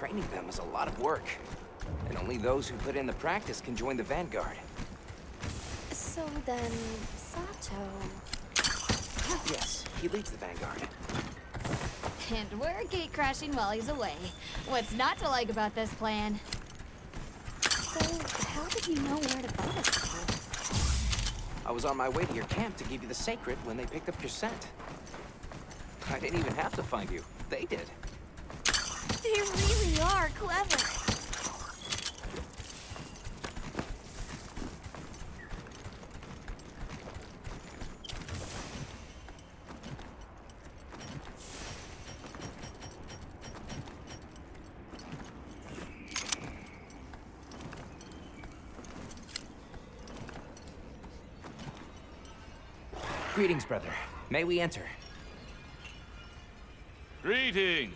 Training them is a lot of work. And only those who put in the practice can join the Vanguard. So then, Sato... Yes, he leads the Vanguard. And we're gate crashing while he's away. What's not to like about this plan? So, how did you know where to find us? I was on my way to your camp to give you the Sacred when they picked up your scent. I didn't even have to find you. They did. They really are clever. Greetings, brother. May we enter? Greetings!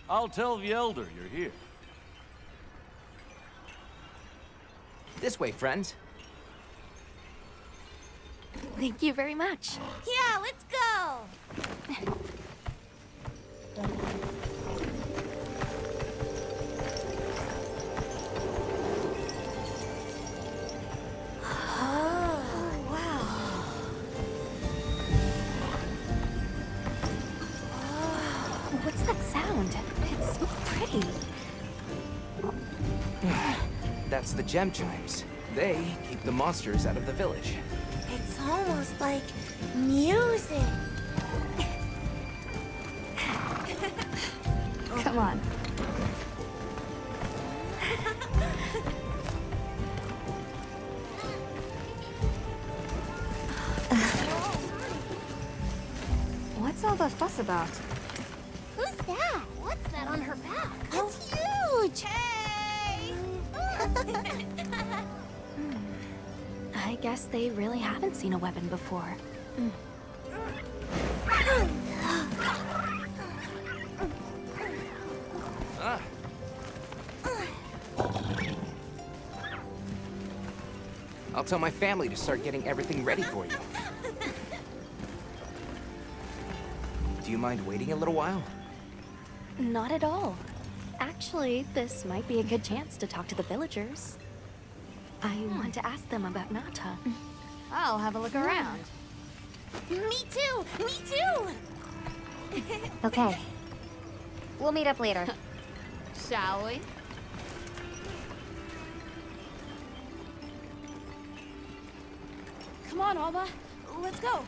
I'll tell the Elder you're here. This way, friends. Thank you very much. Yeah, let's go! What's that sound? It's so pretty. That's the gem chimes. They keep the monsters out of the village. It's almost like music. Come on. What's all the fuss about? Who's that? What's that on her back? It's huge! Hey! I guess they really haven't seen a weapon before. Ah. I'll tell my family to start getting everything ready for you. Do you mind waiting a little while? Not at all. Actually, this might be a good chance to talk to the villagers. I want to ask them about Nata. I'll have a look around. Me too! Me too! Okay. We'll meet up later. Shall we? Come on, Alba. Let's go.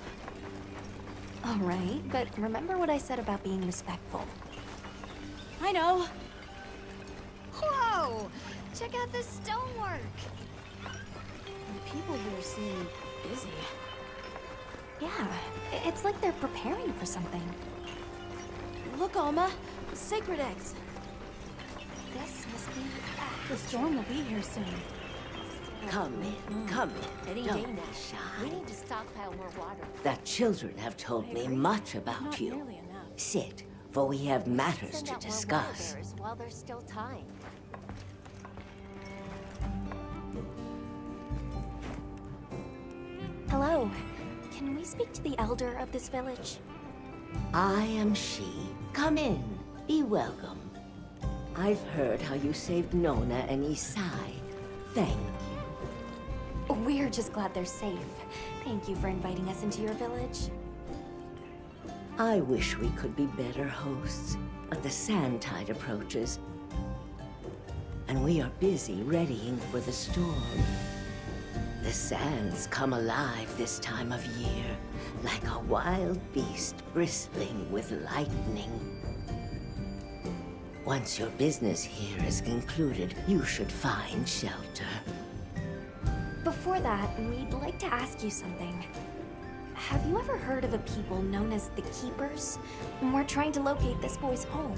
All right, but remember what I said about being respectful. I know. Whoa! Check out this stonework. The people here seem busy. Yeah, it's like they're preparing for something. Look, Alma. Sacred eggs. This must be... The storm will be here soon. Come in, come in. Any day Don't now. be shy. We need to stockpile more water. The children have told me much about Not you. nearly enough. Sit, for we have matters Send to out more water discuss. bearers while there's still time. Hello. Can we speak to the elder of this village? I am she. Come in. Be welcome. I've heard how you saved Nona and Isai. Thank you. We're just glad they're safe. Thank you for inviting us into your village. I wish we could be better hosts, but the sand tide approaches. And we are busy readying for the storm. The sands come alive this time of year, like a wild beast bristling with lightning. Once your business here is concluded, you should find shelter. Before that, we'd like to ask you something. Have you ever heard of a people known as the Keepers? We're trying to locate this boy's home.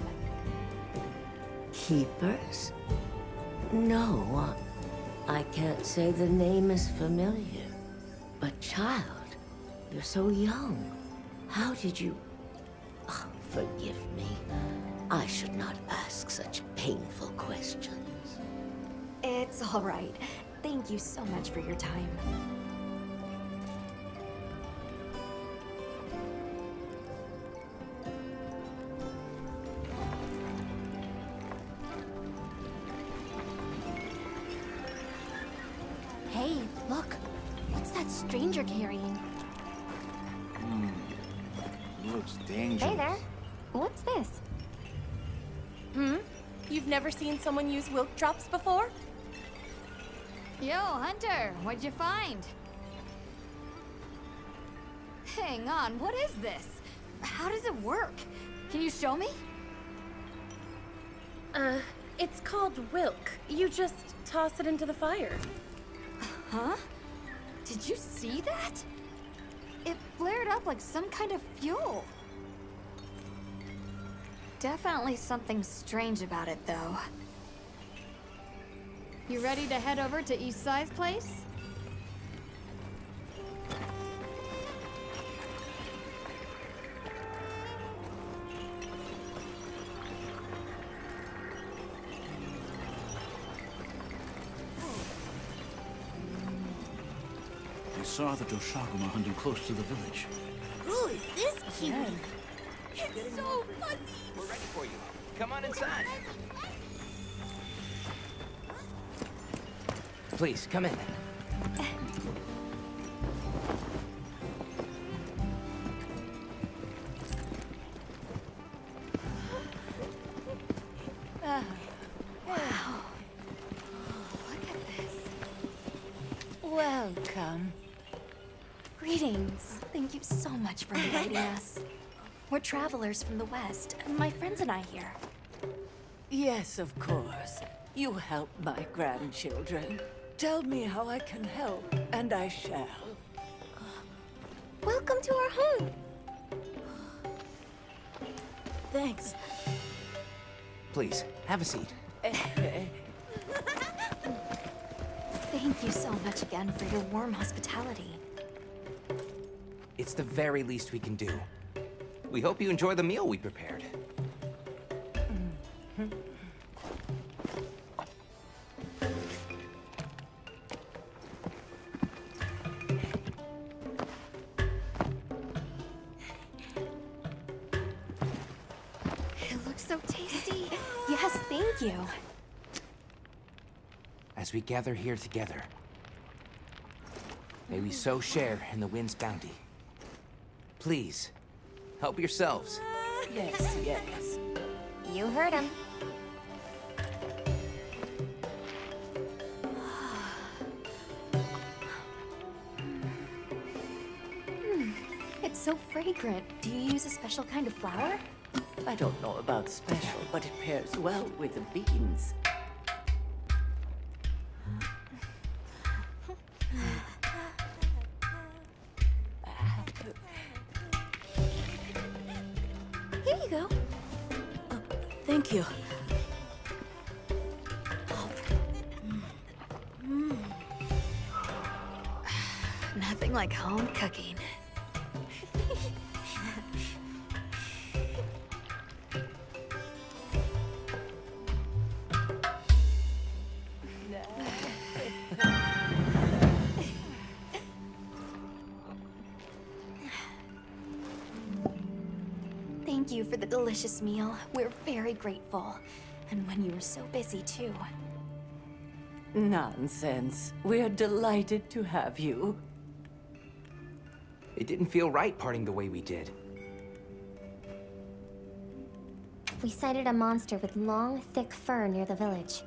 Keepers? No, I can't say the name is familiar. But child, you're so young. How did you... Oh, forgive me. I should not ask such painful questions. It's all right. Thank you so much for your time. stranger carrying? Looks dangerous. Hey there. What's this? You've never seen someone use wilk drops before? Yo, Hunter, what'd you find? Hang on, what is this? How does it work? Can you show me? It's called wilk. You just toss it into the fire. Huh? Did you see that? It flared up like some kind of fuel. Definitely something strange about it, though. You ready to head over to East Side's place? I saw the Doshaguma hunting close to the village. Who is this cutie? It's so fuzzy! We're ready for you. Come on inside. Please, come in. Welcome. Greetings. Thank you so much for inviting us. We're travelers from the West, and my friends and I here. Yes, of course. You help my grandchildren. Tell me how I can help, and I shall. Welcome to our home. Thanks. Please, have a seat. Thank you so much again for your warm hospitality. It's the very least we can do. We hope you enjoy the meal we prepared. It looks so tasty. Yes, thank you. As we gather here together, may we so share in the wind's bounty. Please, help yourselves. Yes, yes. You heard him. It's so fragrant. Do you use a special kind of flower? I don't know about special, but it pairs well with the beans. Here you go. Thank you. Nothing like home cooking. Thank you for the delicious meal. We're very grateful. And when you were so busy, too. Nonsense. We're delighted to have you. It didn't feel right parting the way we did. We sighted a monster with long, thick fur near the village.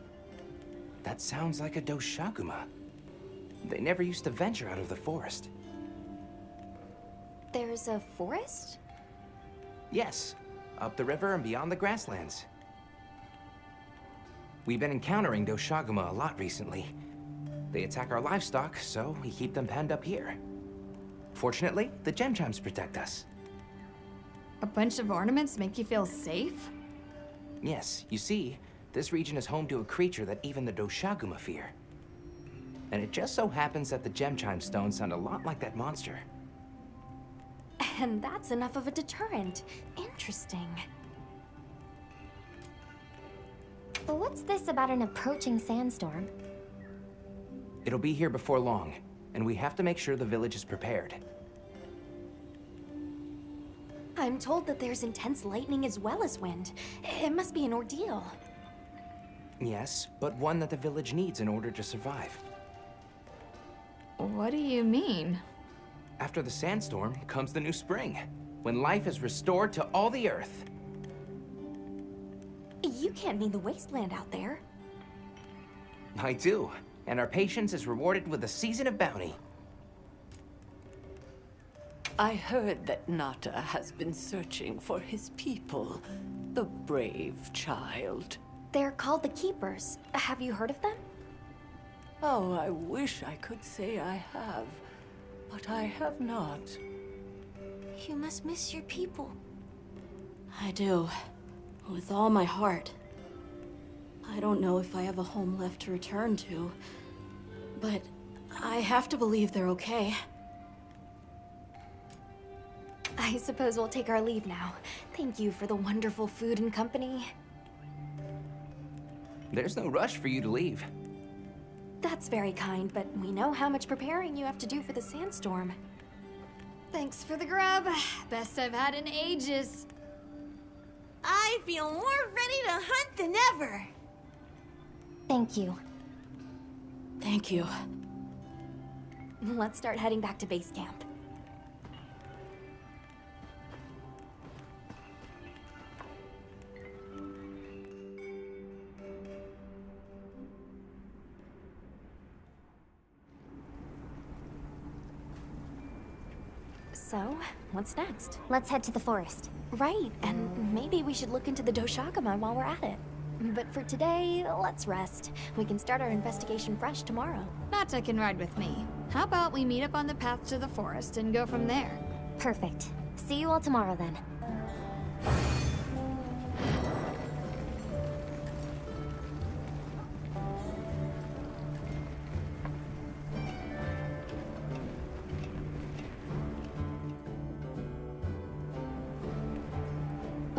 That sounds like a Doshaguma. They never used to venture out of the forest. There's a forest? Yes, up the river and beyond the grasslands. We've been encountering Doshaguma a lot recently. They attack our livestock, so we keep them penned up here. Fortunately, the gem chimes protect us. A bunch of ornaments make you feel safe? Yes, you see, this region is home to a creature that even the Doshaguma fear. And it just so happens that the gem chime stones sound a lot like that monster. And that's enough of a deterrent. Interesting. But what's this about an approaching sandstorm? It'll be here before long, and we have to make sure the village is prepared. I'm told that there's intense lightning as well as wind. It must be an ordeal. Yes, but one that the village needs in order to survive. What do you mean? After the sandstorm comes the new spring, when life is restored to all the Earth. You can't mean the wasteland out there. I do, and our patience is rewarded with a season of bounty. I heard that Nata has been searching for his people. The brave child. They're called the Keepers. Have you heard of them? Oh, I wish I could say I have, but I have not. You must miss your people. I do. With all my heart. I don't know if I have a home left to return to, but I have to believe they're okay. I suppose we'll take our leave now. Thank you for the wonderful food and company. There's no rush for you to leave. That's very kind, but we know how much preparing you have to do for the sandstorm. Thanks for the grub. Best I've had in ages. I feel more ready to hunt than ever. Thank you. Thank you. Let's start heading back to base camp. So, what's next? Let's head to the forest. Right, and maybe we should look into the Doshagama while we're at it. But for today, let's rest. We can start our investigation fresh tomorrow. Nata can ride with me. How about we meet up on the path to the forest and go from there? Perfect. See you all tomorrow then.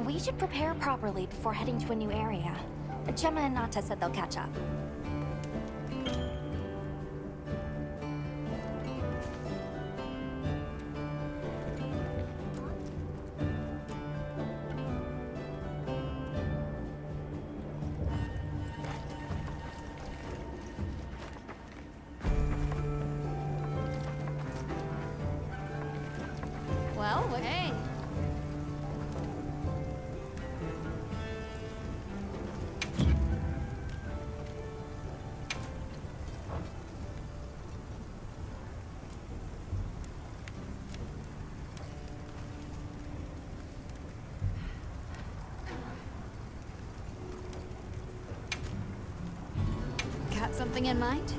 We should prepare properly before heading to a new area. Gemma and Nata said they'll catch up. Well, hey. Got something in mind?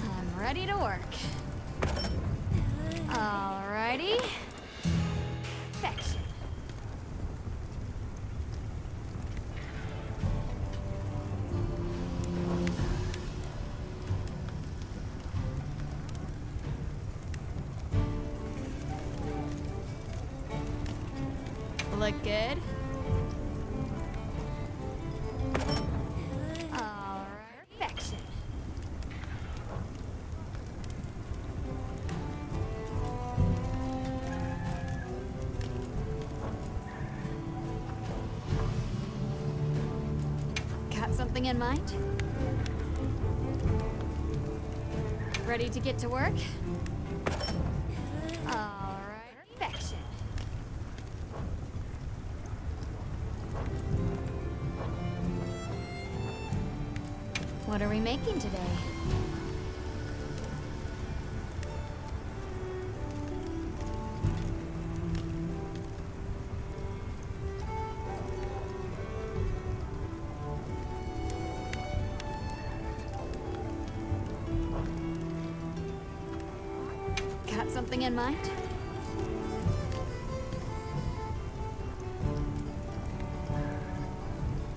I'm ready to work. Alrighty. Perfection. Look good. Alright, perfection. Got something in mind? Ready to get to work? Alright, perfection. What are we making today? Got something in mind?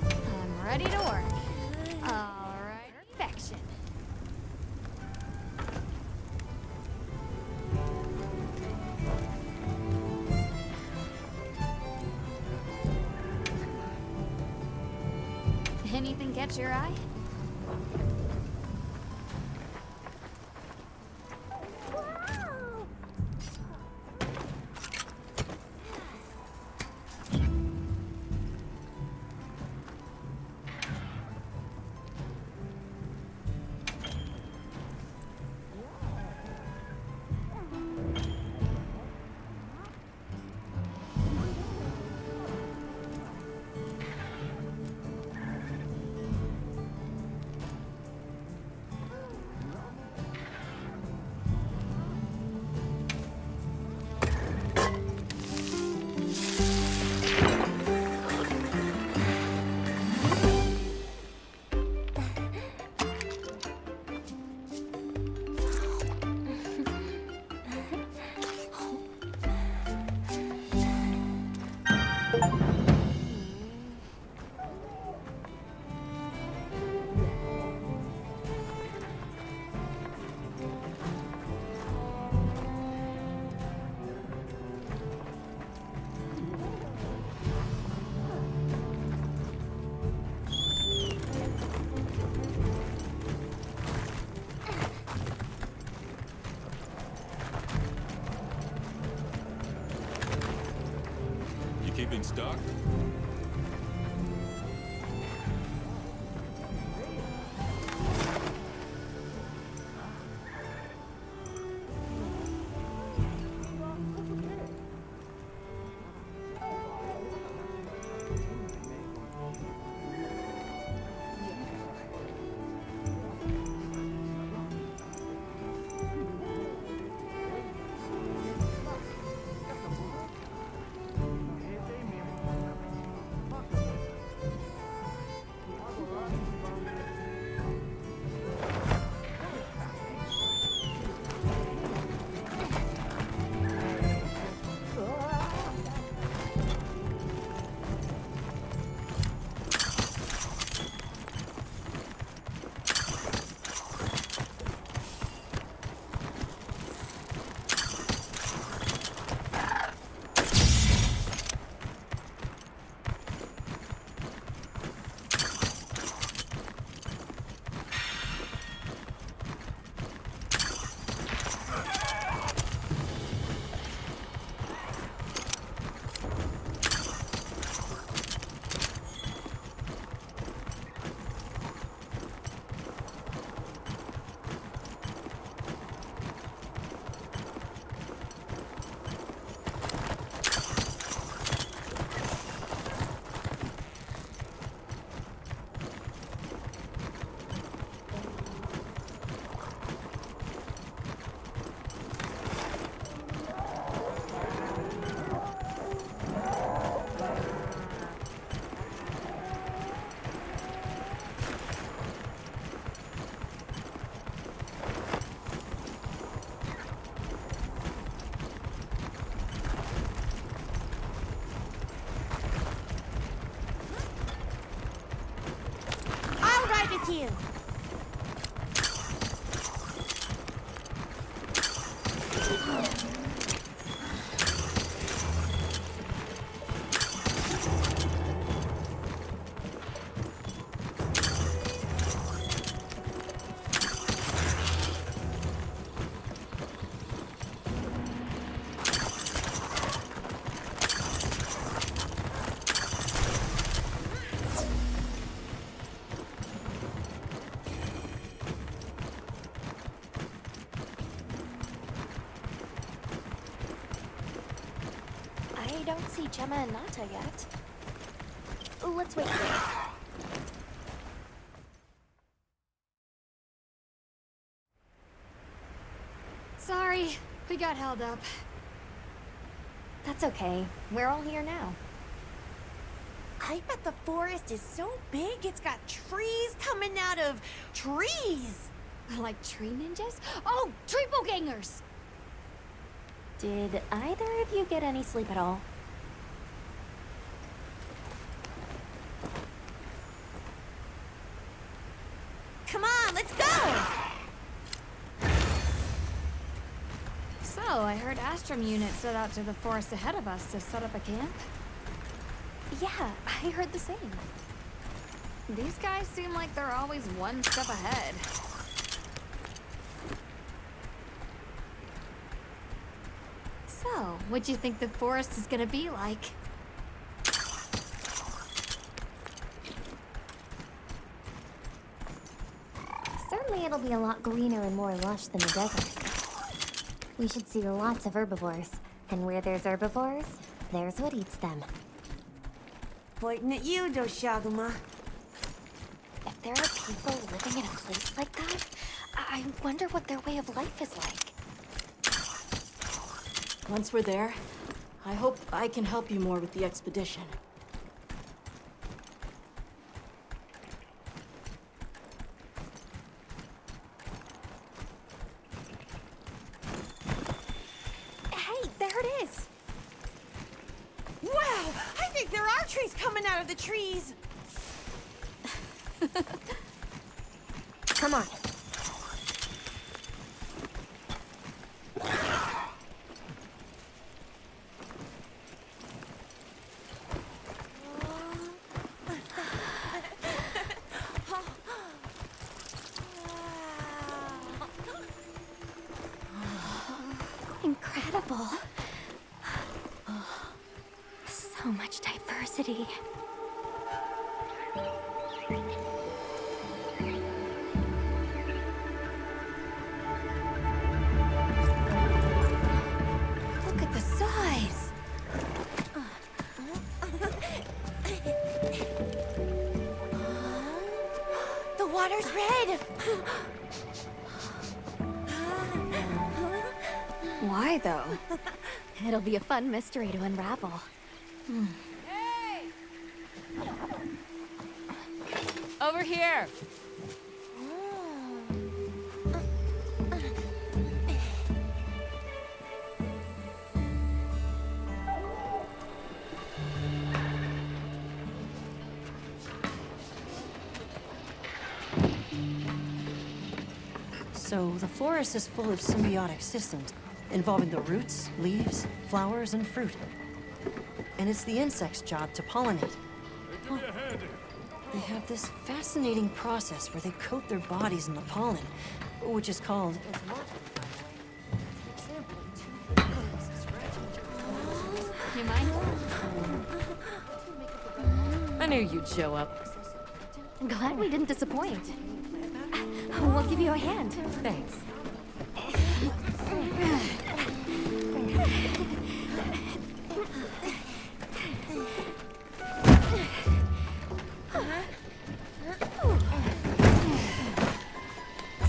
I'm ready to work. Alright, perfection. Anything catch your eye? You keeping stock? with you. I don't see Gemma and Nata yet. Let's wait here. Sorry, we got held up. That's okay. We're all here now. I bet the forest is so big it's got trees coming out of trees. Like tree ninjas? Oh, triple gangers! Did either of you get any sleep at all? Come on, let's go! So, I heard Astrum unit set out to the forest ahead of us to set up a camp. Yeah, I heard the same. These guys seem like they're always one step ahead. So, what do you think the forest is gonna be like? Certainly it'll be a lot greener and more lush than the desert. We should see lots of herbivores. And where there's herbivores, there's what eats them. Pointing at you, Doshaguma. If there are people living in a place like that, I wonder what their way of life is like. Once we're there, I hope I can help you more with the expedition. Hey, there it is! Wow! I think there are trees coming out of the trees! Come on. Incredible. So much diversity. Look at the size! The water's red! Why, though? It'll be a fun mystery to unravel. Over here! So, the forest is full of symbiotic systems, involving the roots, leaves, flowers, and fruit. And it's the insect's job to pollinate. They have this fascinating process where they coat their bodies in the pollen, which is called... You mind? I knew you'd show up. Glad we didn't disappoint. We'll give you a hand. Thanks.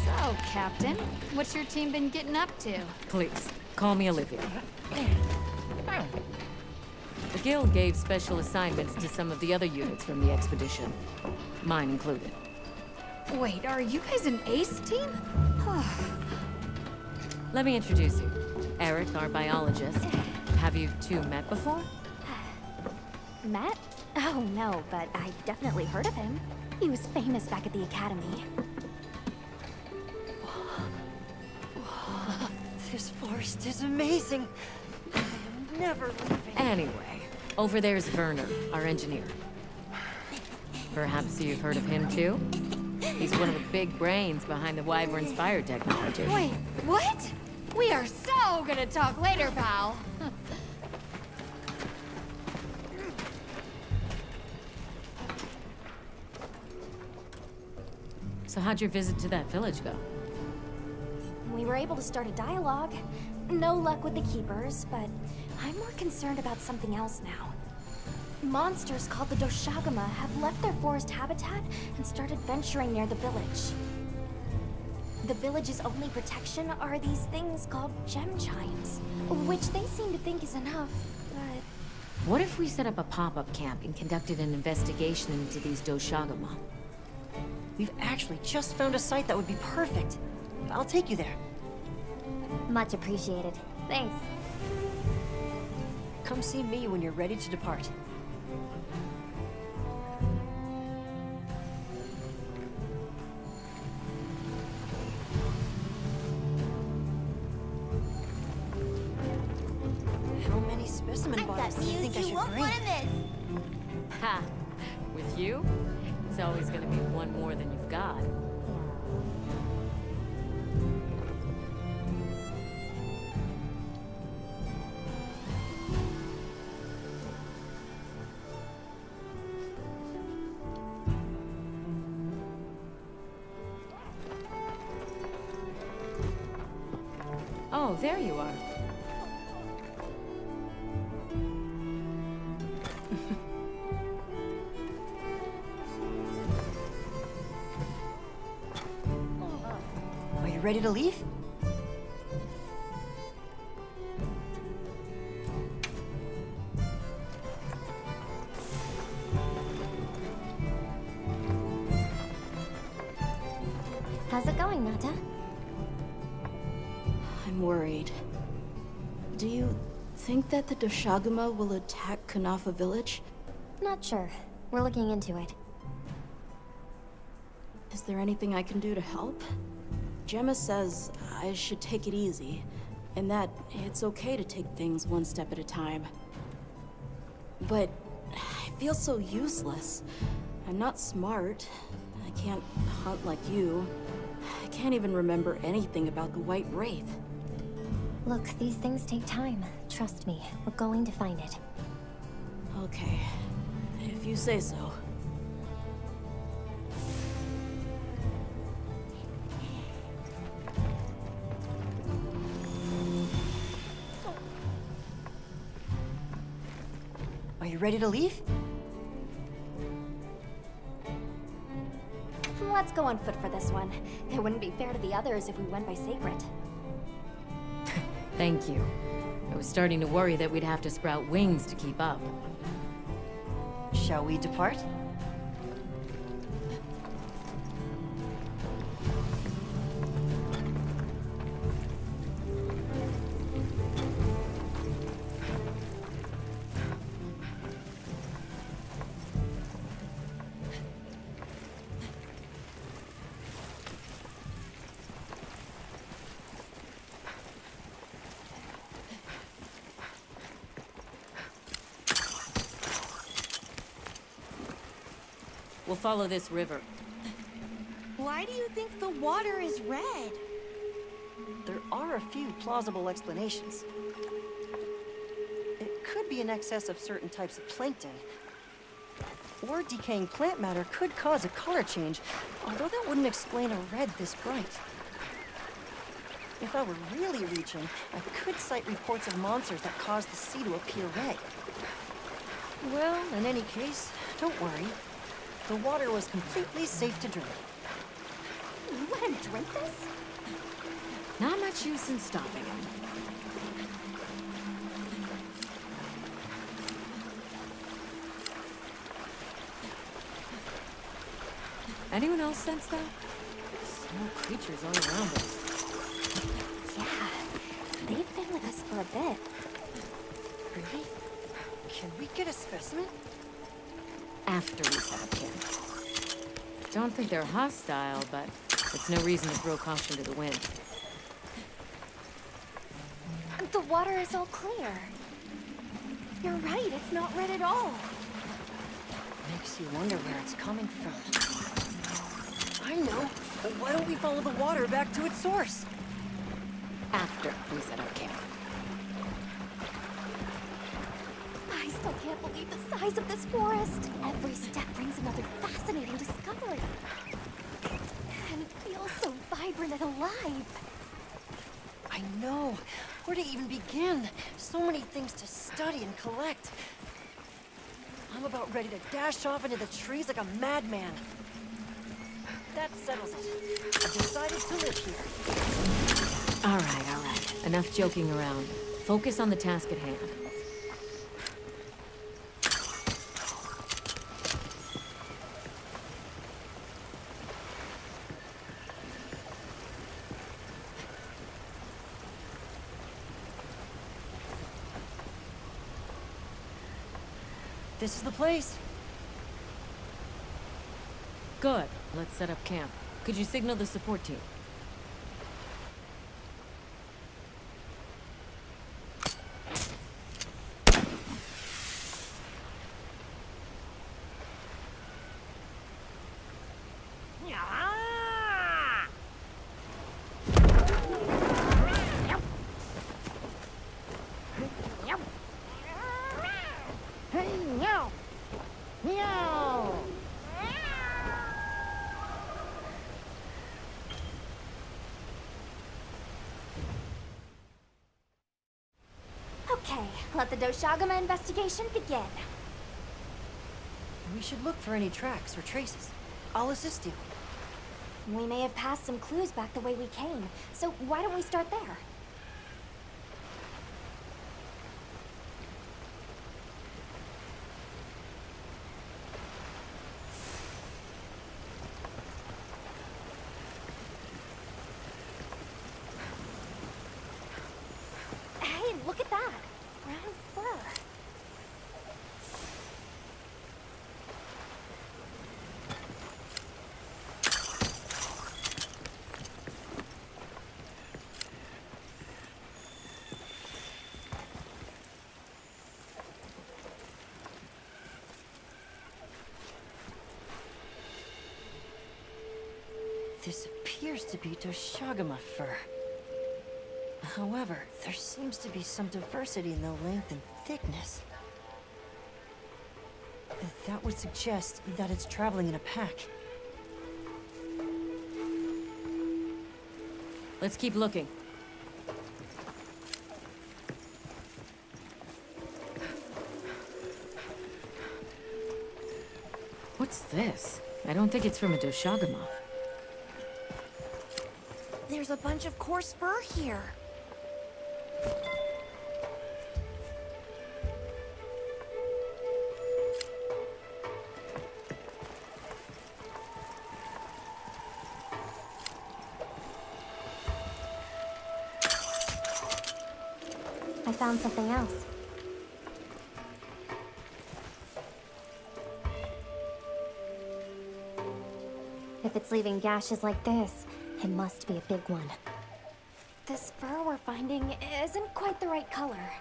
So, Captain, what's your team been getting up to? Please, call me Olivia. The Guild gave special assignments to some of the other units from the expedition, mine included. Wait, are you guys an ace team? Let me introduce you. Eric, our biologist. Have you two met before? Matt? Oh, no, but I've definitely heard of him. He was famous back at the academy. This forest is amazing. I am never leaving. Anyway, over there's Werner, our engineer. Perhaps you've heard of him too? He's one of the big brains behind the Wyvern's fire technology. Wait, what? We are so gonna talk later, pal. So how'd your visit to that village go? We were able to start a dialogue. No luck with the Keepers, but I'm more concerned about something else now. Monsters called the Doshaguma have left their forest habitat and started venturing near the village. The village's only protection are these things called gem chimes, which they seem to think is enough, but... What if we set up a pop-up camp and conducted an investigation into these Doshaguma? We've actually just found a site that would be perfect. I'll take you there. Much appreciated. Thanks. Come see me when you're ready to depart. How many specimen bottles do you think I should bring? Ha! With you, it's always gonna be one more than you've got. Oh, there you are. Are you ready to leave? How's it going, Nata? I'm worried. Do you think that the Doshaguma will attack Kunafa village? Not sure. We're looking into it. Is there anything I can do to help? Gemma says I should take it easy, and that it's okay to take things one step at a time. But I feel so useless. I'm not smart. I can't hunt like you. I can't even remember anything about the White Wraith. Look, these things take time. Trust me, we're going to find it. Okay, if you say so. Are you ready to leave? Let's go on foot for this one. It wouldn't be fair to the others if we went by Sacred. Thank you. I was starting to worry that we'd have to sprout wings to keep up. Shall we depart? We'll follow this river. Why do you think the water is red? There are a few plausible explanations. It could be an excess of certain types of plankton. Or decaying plant matter could cause a color change, although that wouldn't explain a red this bright. If I were really reaching, I could cite reports of monsters that cause the sea to appear red. Well, in any case, don't worry. The water was completely safe to drink. You let him drink this? Not much use in stopping him. Anyone else sense that? Small creatures all around us. Yeah, they've been with us for a bit. Really? Can we get a specimen? After we set up camp. Don't think they're hostile, but it's no reason to throw caution to the wind. The water is all clear. You're right, it's not red at all. Makes you wonder where it's coming from. I know. But why don't we follow the water back to its source? After we set up camp. I still can't believe the size of this forest. Every step brings another fascinating discovery. And it feels so vibrant and alive. I know. Where to even begin? So many things to study and collect. I'm about ready to dash off into the trees like a madman. That settles it. I've decided to live here. All right. Enough joking around. Focus on the task at hand. This is the place. Good. Let's set up camp. Could you signal the support team? Okay, let the Doshaguma investigation begin. We should look for any tracks or traces. I'll assist you. We may have passed some clues back the way we came, so why don't we start there? This appears to be Doshagama fur. However, there seems to be some diversity in the length and thickness. That would suggest that it's traveling in a pack. Let's keep looking. What's this? I don't think it's from a Doshagama. There's a bunch of coarse fur here. I found something else. If it's leaving gashes like this, it must be a big one. This fur we're finding isn't quite the right color.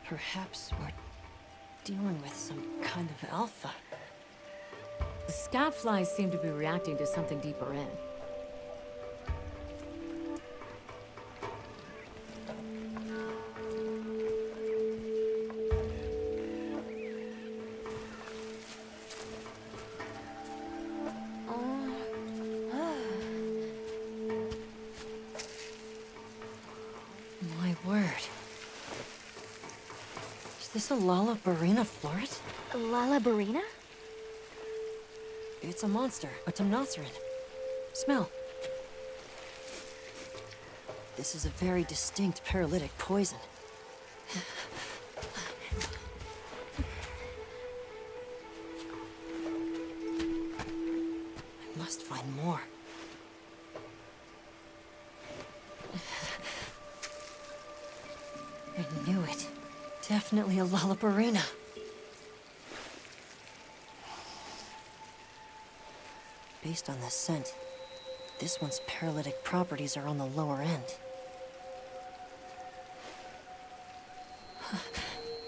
Perhaps we're dealing with some kind of alpha. The scout flies seem to be reacting to something deeper in. My word. Is this a Lalabarina floret? Lalabarina? It's a monster, a Temnoceran. Smell. This is a very distinct paralytic poison. I must find more. I knew it. Definitely a Lalabarina. Based on the scent, this one's paralytic properties are on the lower end.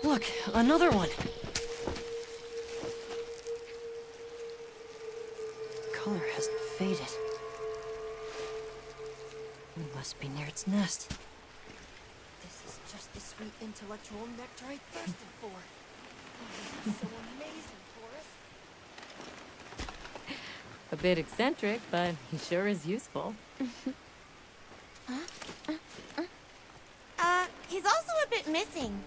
Look, another one! Color hasn't faded. We must be near its nest. This is just the sweet intellectual nectar I thirsted for. Oh, this is so amazing, Forrest. A bit eccentric, but he sure is useful. He's also a bit missing.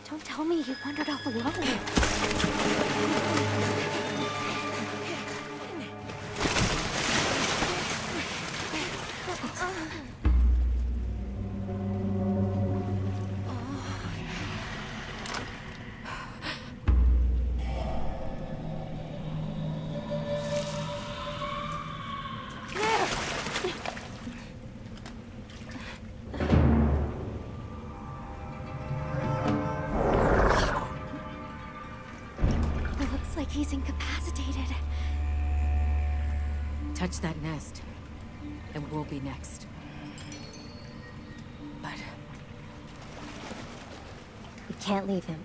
Don't tell me he wandered off alone. Looks like he's incapacitated. Touch that nest, and we'll be next. But We can't leave him.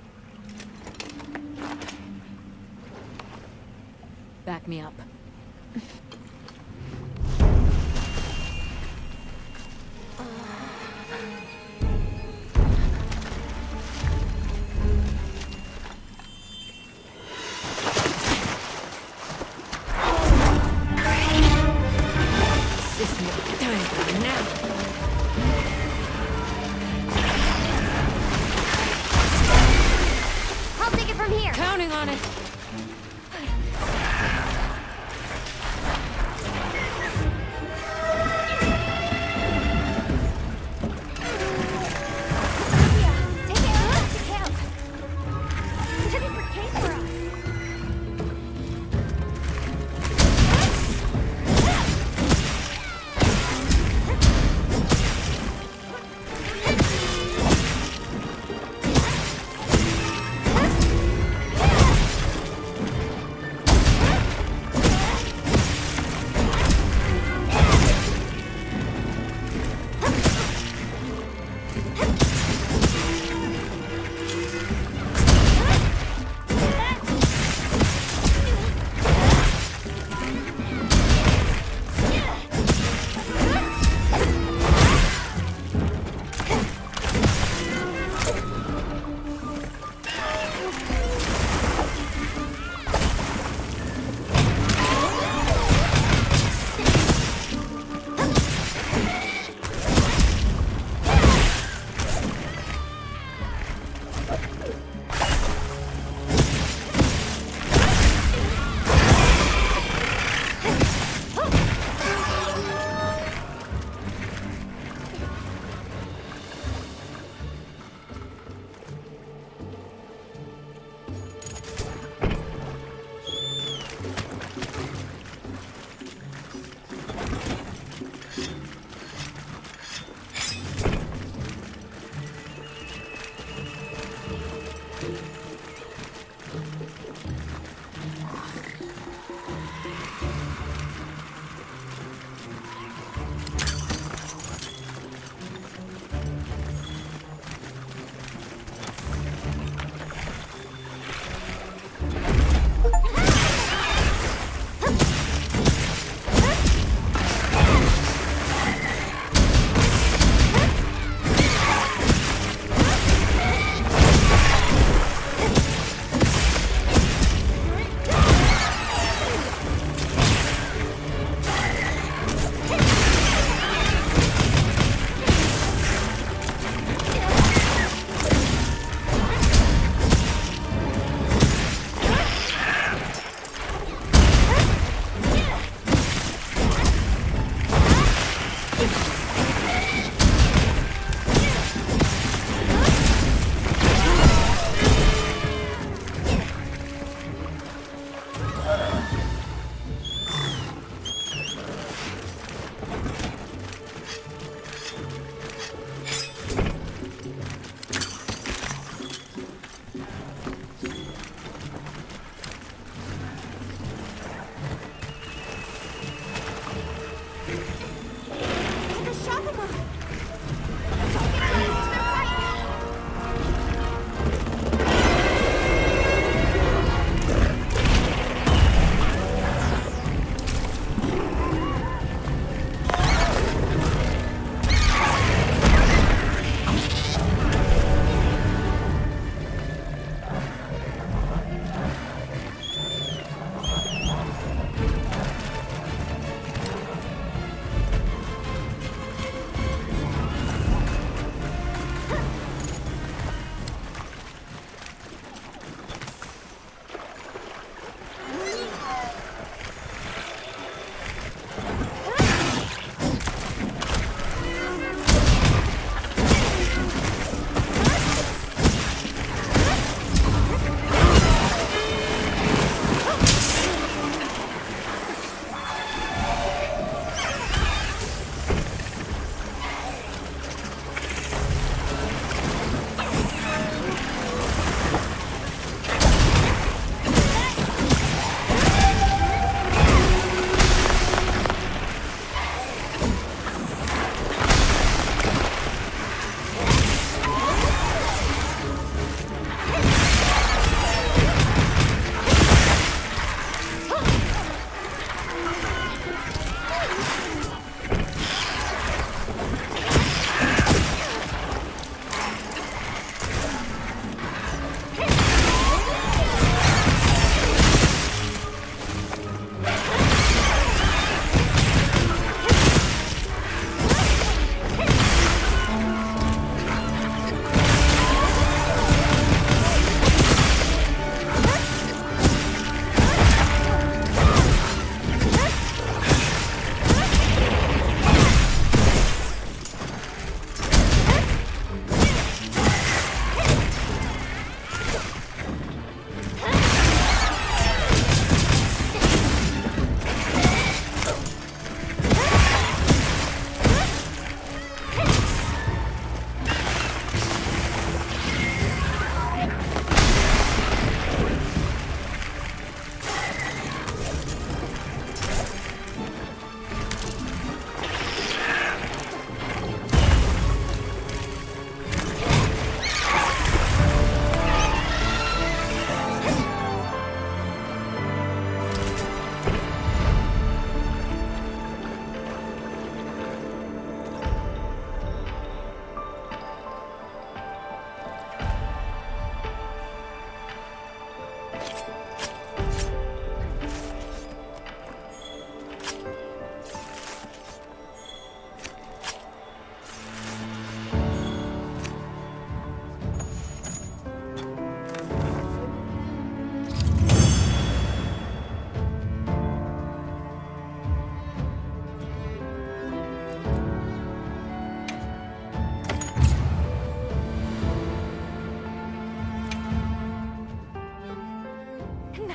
back me up. I'll take it from here. Counting on it.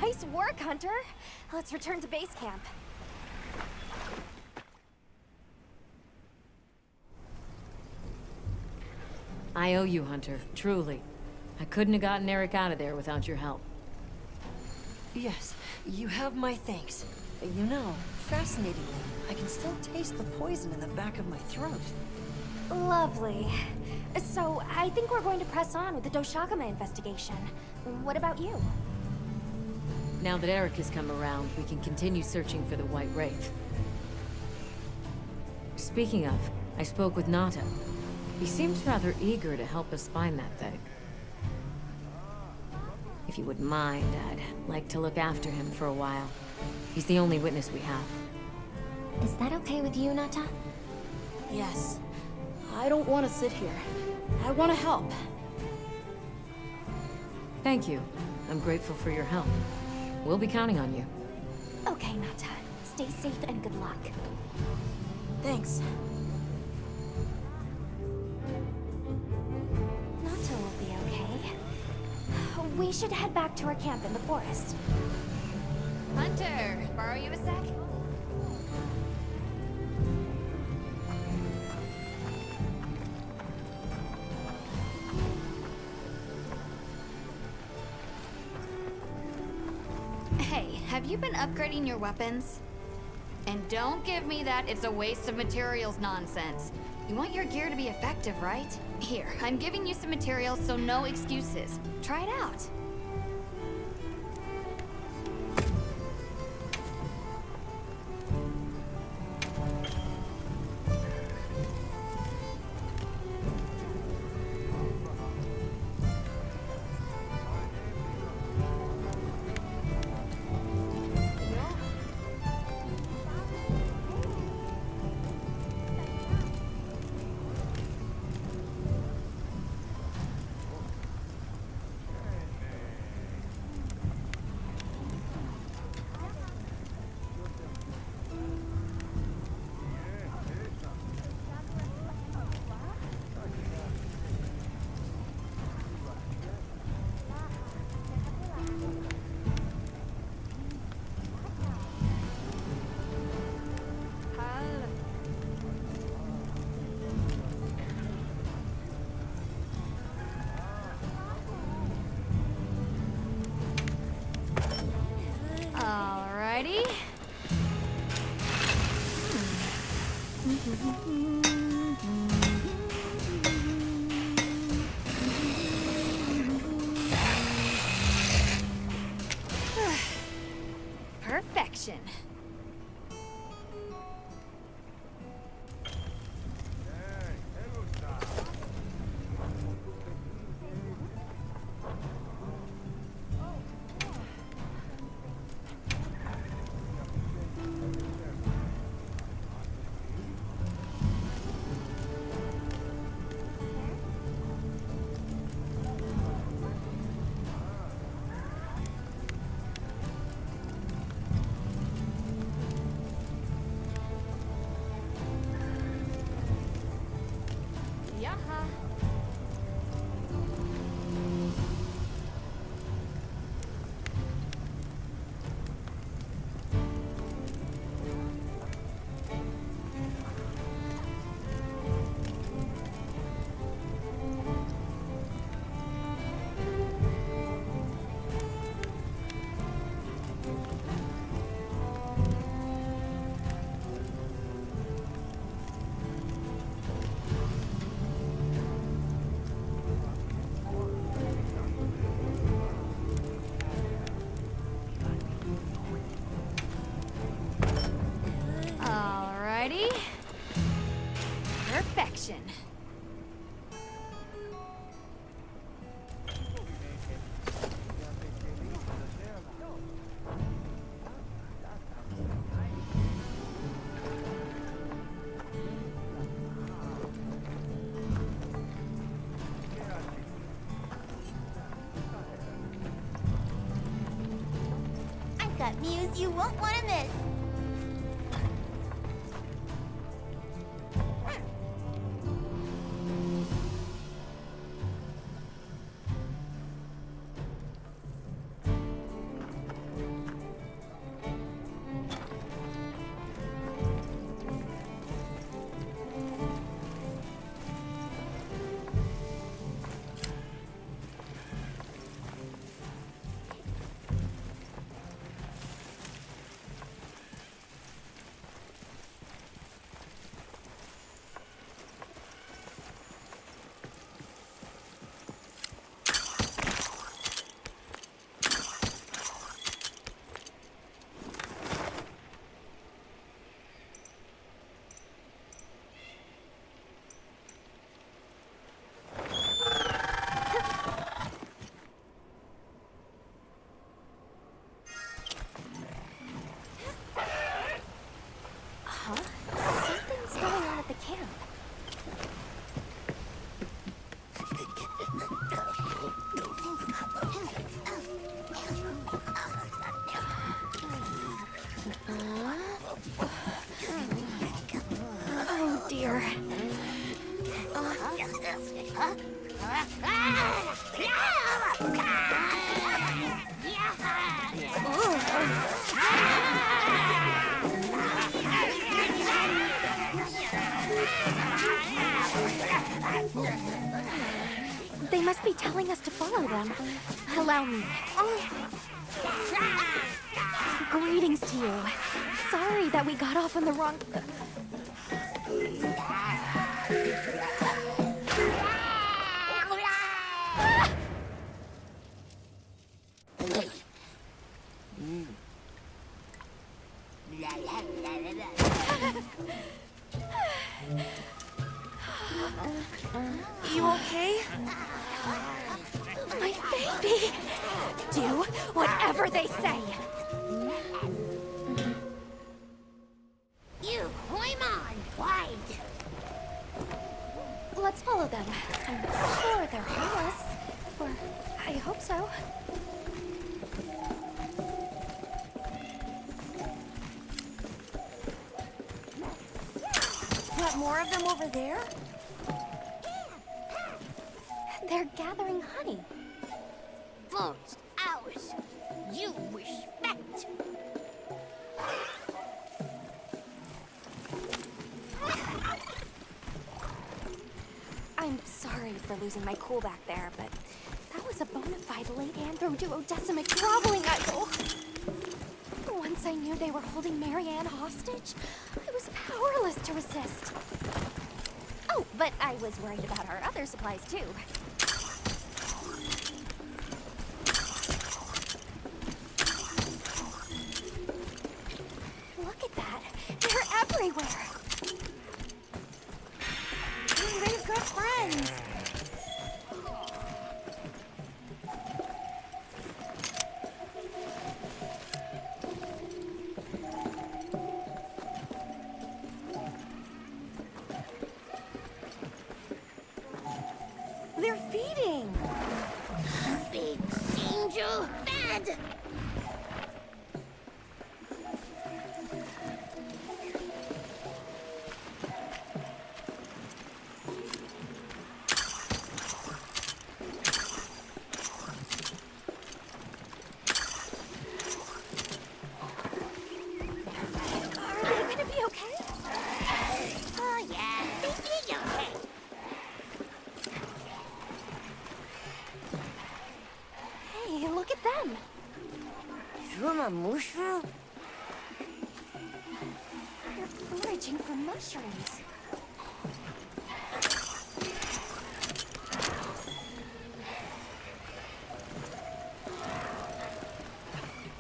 Nice work, Hunter. Let's return to base camp. I owe you, Hunter. Truly. I couldn't have gotten Eric out of there without your help. Yes, you have my thanks. You know, fascinatingly, I can still taste the poison in the back of my throat. Lovely. So, I think we're going to press on with the Doshagama investigation. What about you? Now that Eric has come around, we can continue searching for the White Wraith. Speaking of, I spoke with Nata. He seems rather eager to help us find that thing. If you wouldn't mind, I'd like to look after him for a while. He's the only witness we have. Is that okay with you, Nata? Yes. I don't want to sit here. I want to help. Thank you. I'm grateful for your help. We'll be counting on you. Okay, Nata. Stay safe and good luck. Thanks. We should head back to our camp in the forest. Hunter, borrow you a sec? Hey, have you been upgrading your weapons? And don't give me that it's a waste of materials nonsense. You want your gear to be effective, right? Here, I'm giving you some materials, so no excuses. Try it out. Alrighty. Perfection. Yaha. Alrighty. Perfection. I've got news you won't want to miss. Something's going on at the camp. Oh dear. They must be telling us to follow them. Allow me. Greetings to you. Sorry that we got off on the wrong... You okay? My baby! Do whatever they say! You, Hoimon, wide. Let's follow them. I'm sure they're harmless. Or I hope so. Got more of them over there? They're gathering honey. Forest, ours. You respect. I'm sorry for losing my cool back there, but that was a bona fide late Anthro-duodecimic groveling idol. Once I knew they were holding Marianne hostage, I was powerless to resist. Oh, but I was worried about our other supplies too. Look at that! They're everywhere! They've got friends. They're feeding. Big angel bad. Are they gonna be okay? Oh yeah, they did okay. Hey, look at them! Mushroom? They're foraging for mushrooms.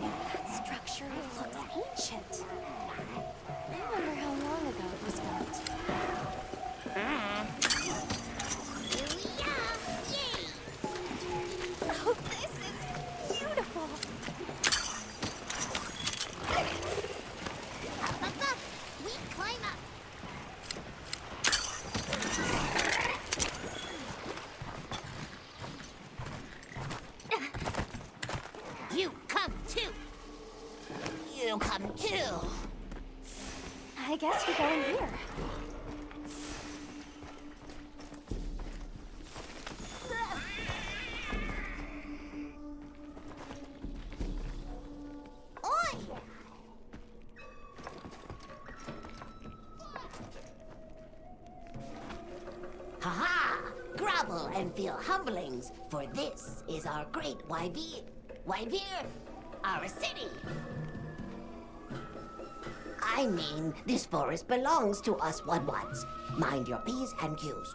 That structure looks ancient. I wonder how long ago it was built. Oh, this is beautiful! Up, we climb up. You come too. You come too. I guess we go in here. Oi! Ha-ha! Grovel and feel humblings, for this is our great Wyvir. Wyvir, our city. I mean, this forest belongs to us Wudwuds. Mind your P's and Q's.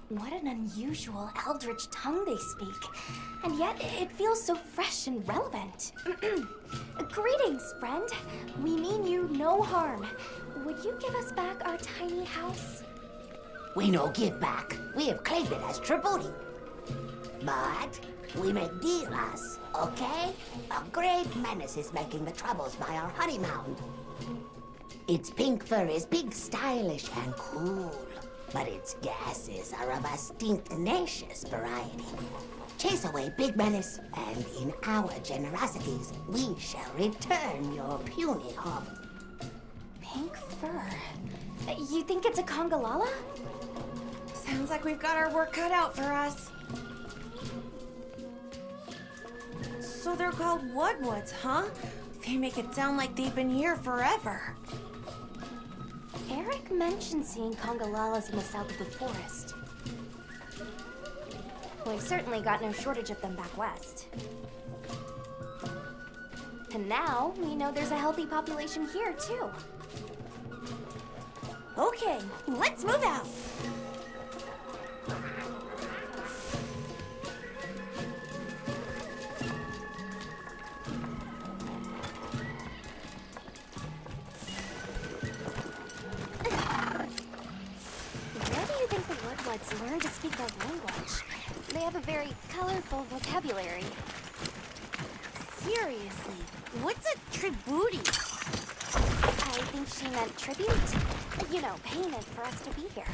What an unusual eldritch tongue they speak. And yet, it feels so fresh and relevant. Greetings, friend. We mean you no harm. Would you give us back our tiny house? We no give back. We have claimed it as tribute. But we make deals, okay? A great menace is making the troubles by our honey mound. Its pink fur is big, stylish, and cool. But its gases are of a stinknacious variety. Chase away Big Menace, and in our generosities, we shall return your puny home. Pink fur. You think it's a Congalala? Sounds like we've got our work cut out for us. So they're called Woodwoods, huh? They make it sound like they've been here forever. Eric mentioned seeing Congolalas in the south of the forest. We've certainly got no shortage of them back west. And now, we know there's a healthy population here, too. Okay, let's move out. Where do you think the Woodwoods learned to speak their language? They have a very colorful vocabulary. Seriously, what's a tribute? I think she meant tribute. You know, payment for us to be here.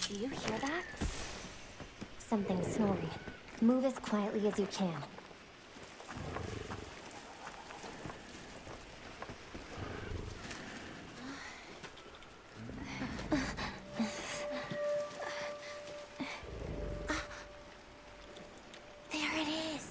Do you hear that? Something snoring. Move as quietly as you can. There it is.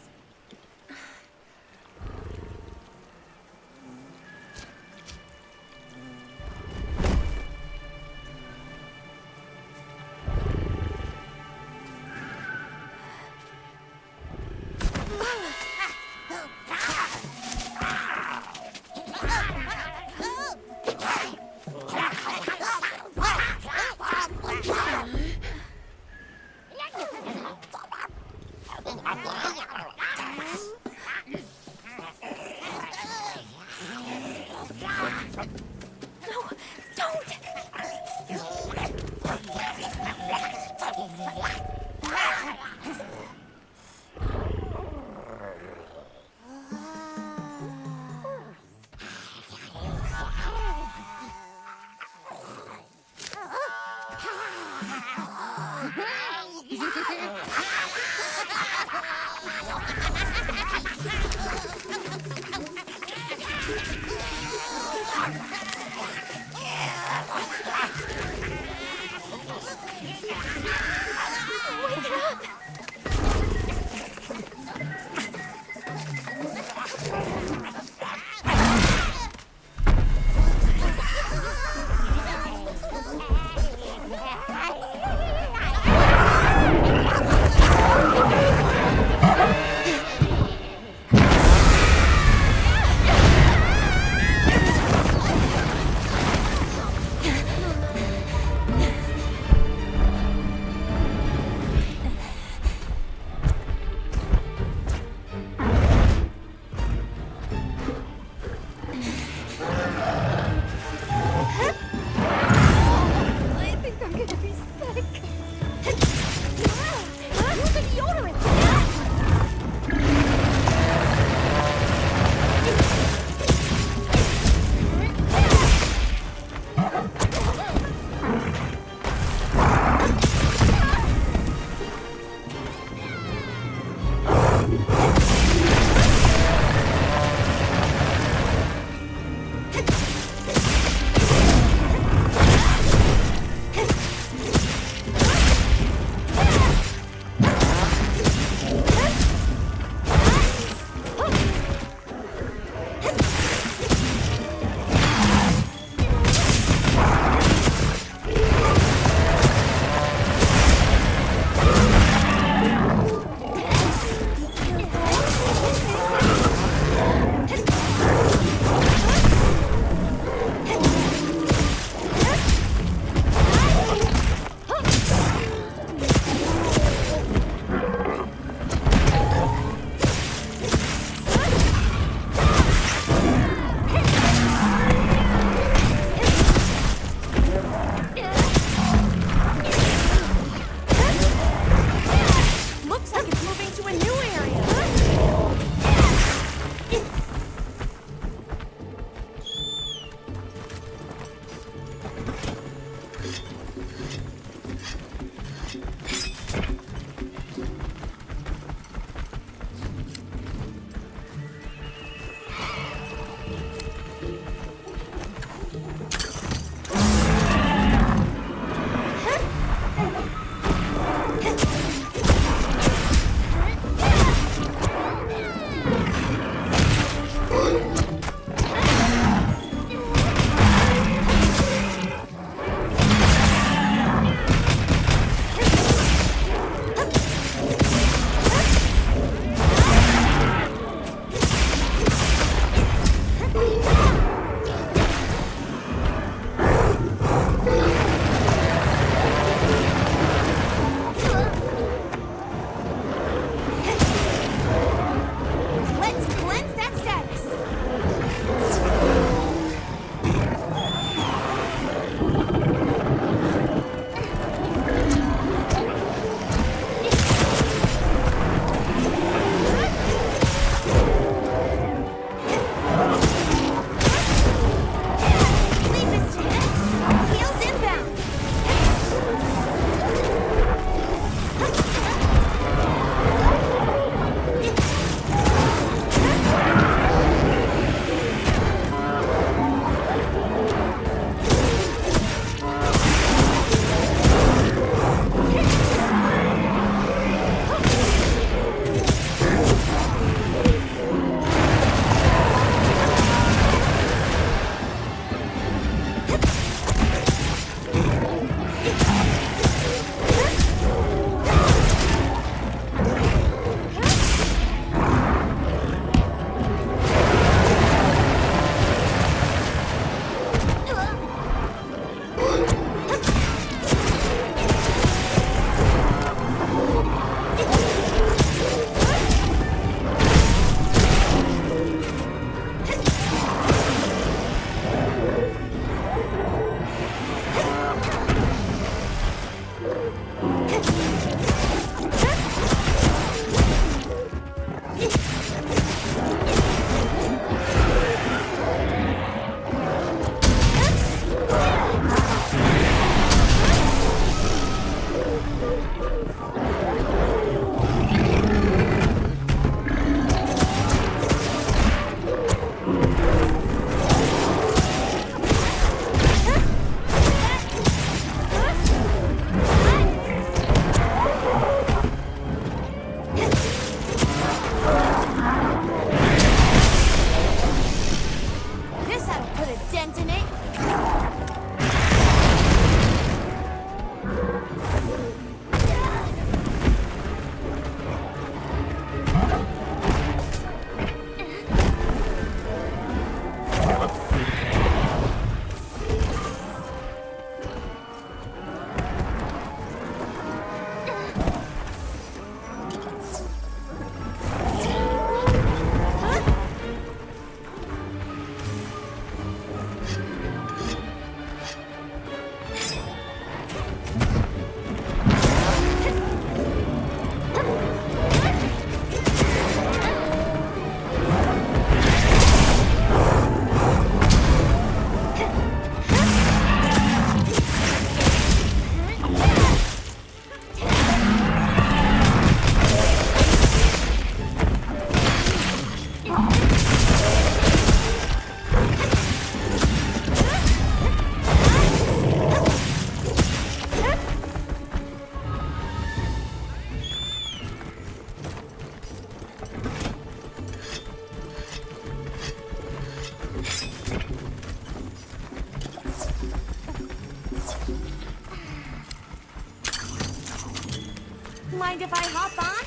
Mind if I hop on?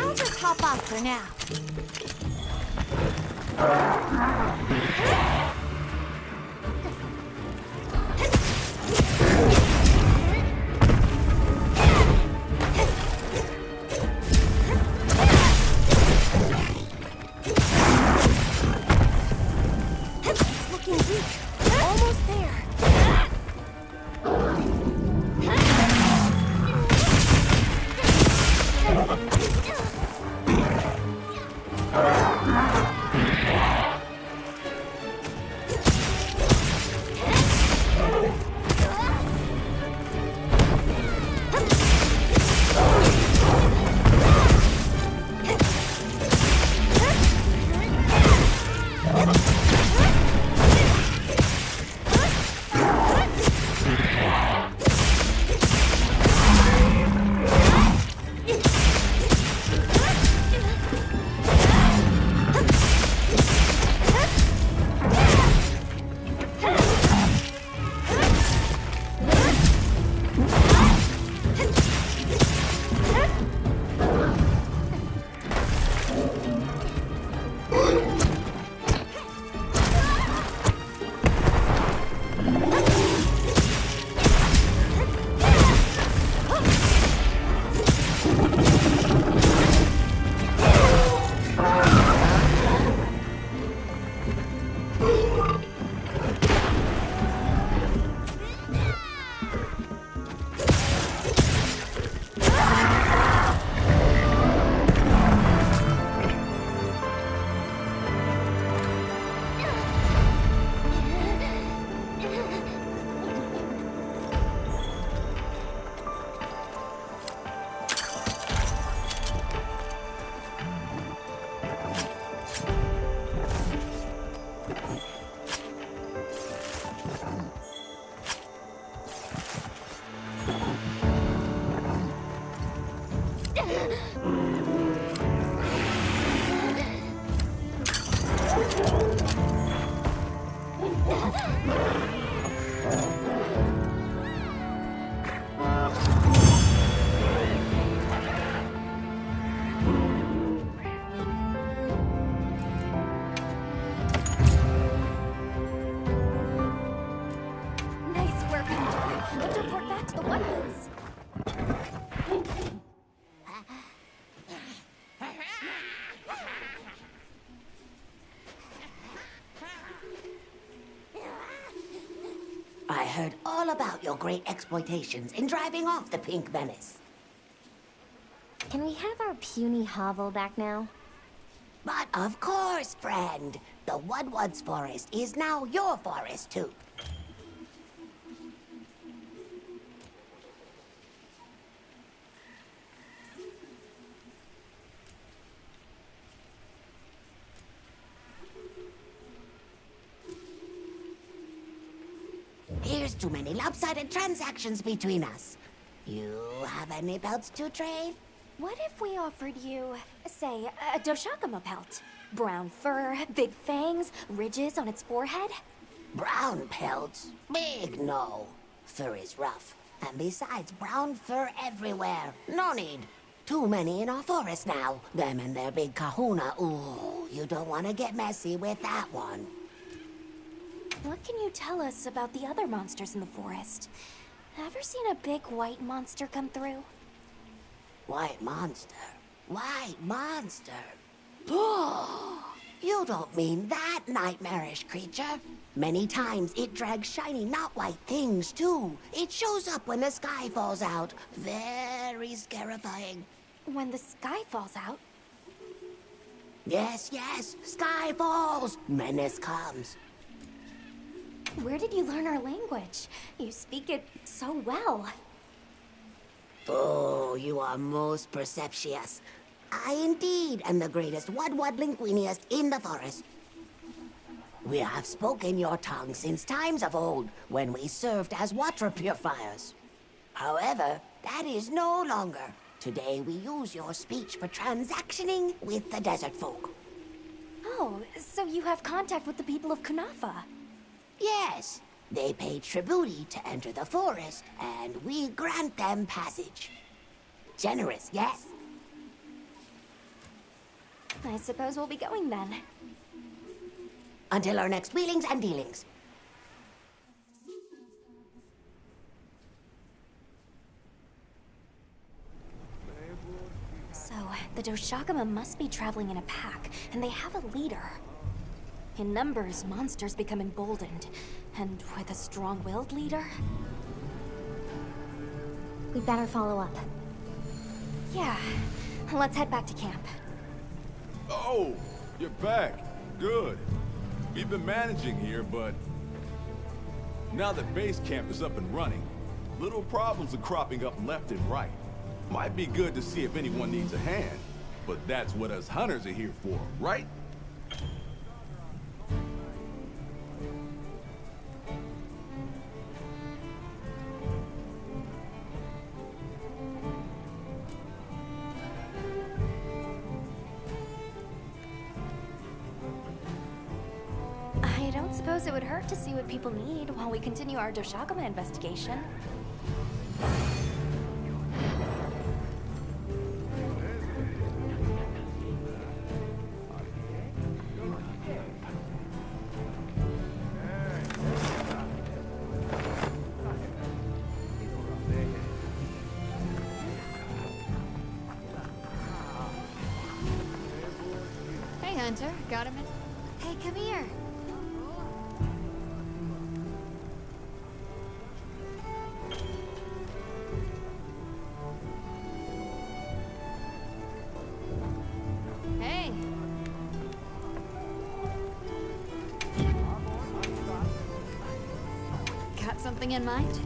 I'll just hop off for now. It's looking weak. Almost there. Nice work, Hunter. Let's report back to the Wetlands. I heard all about your great exploitations in driving off the Pink Menace. Can we have our puny hovel back now? But of course, friend. The Wudwud's forest is now your forest, too. Here's too many lopsided transactions between us. You have any pelts to trade? What if we offered you, say, a Doshagama pelt? Brown fur, big fangs, ridges on its forehead? Brown pelts? Big no. Fur is rough. And besides, brown fur everywhere. No need. Too many in our forest now. Them and their big kahuna. Ooh, you don't want to get messy with that one. What can you tell us about the other monsters in the forest? Ever seen a big white monster come through? White monster? White monster? You don't mean that nightmarish creature. Many times it drags shiny, not white things, too. It shows up when the sky falls out. Very scarifying. When the sky falls out? Yes, yes. Sky falls. Menace comes. Where did you learn our language? You speak it so well. Oh, you are most perceptious. I indeed am the greatest Wudwud linguiniast in the forest. We have spoken your tongue since times of old, when we served as water purifiers. However, that is no longer. Today we use your speech for transactioning with the desert folk. Oh, so you have contact with the people of Kunafa? Yes, they pay tribute to enter the forest, and we grant them passage. Generous, yes? I suppose we'll be going then. Until our next wheelings and dealings. So, the Doshagama must be traveling in a pack, and they have a leader. In numbers, monsters become emboldened, and with a strong-willed leader? We'd better follow up. Yeah, let's head back to camp. Oh, you're back. Good. We've been managing here, but now that base camp is up and running, little problems are cropping up left and right. Might be good to see if anyone needs a hand, but that's what us hunters are here for, right? I don't suppose it would hurt to see what people need while we continue our Doshagama investigation. Hey, Hunter. Got him in? Hey, come here. Hey. Got something in mind?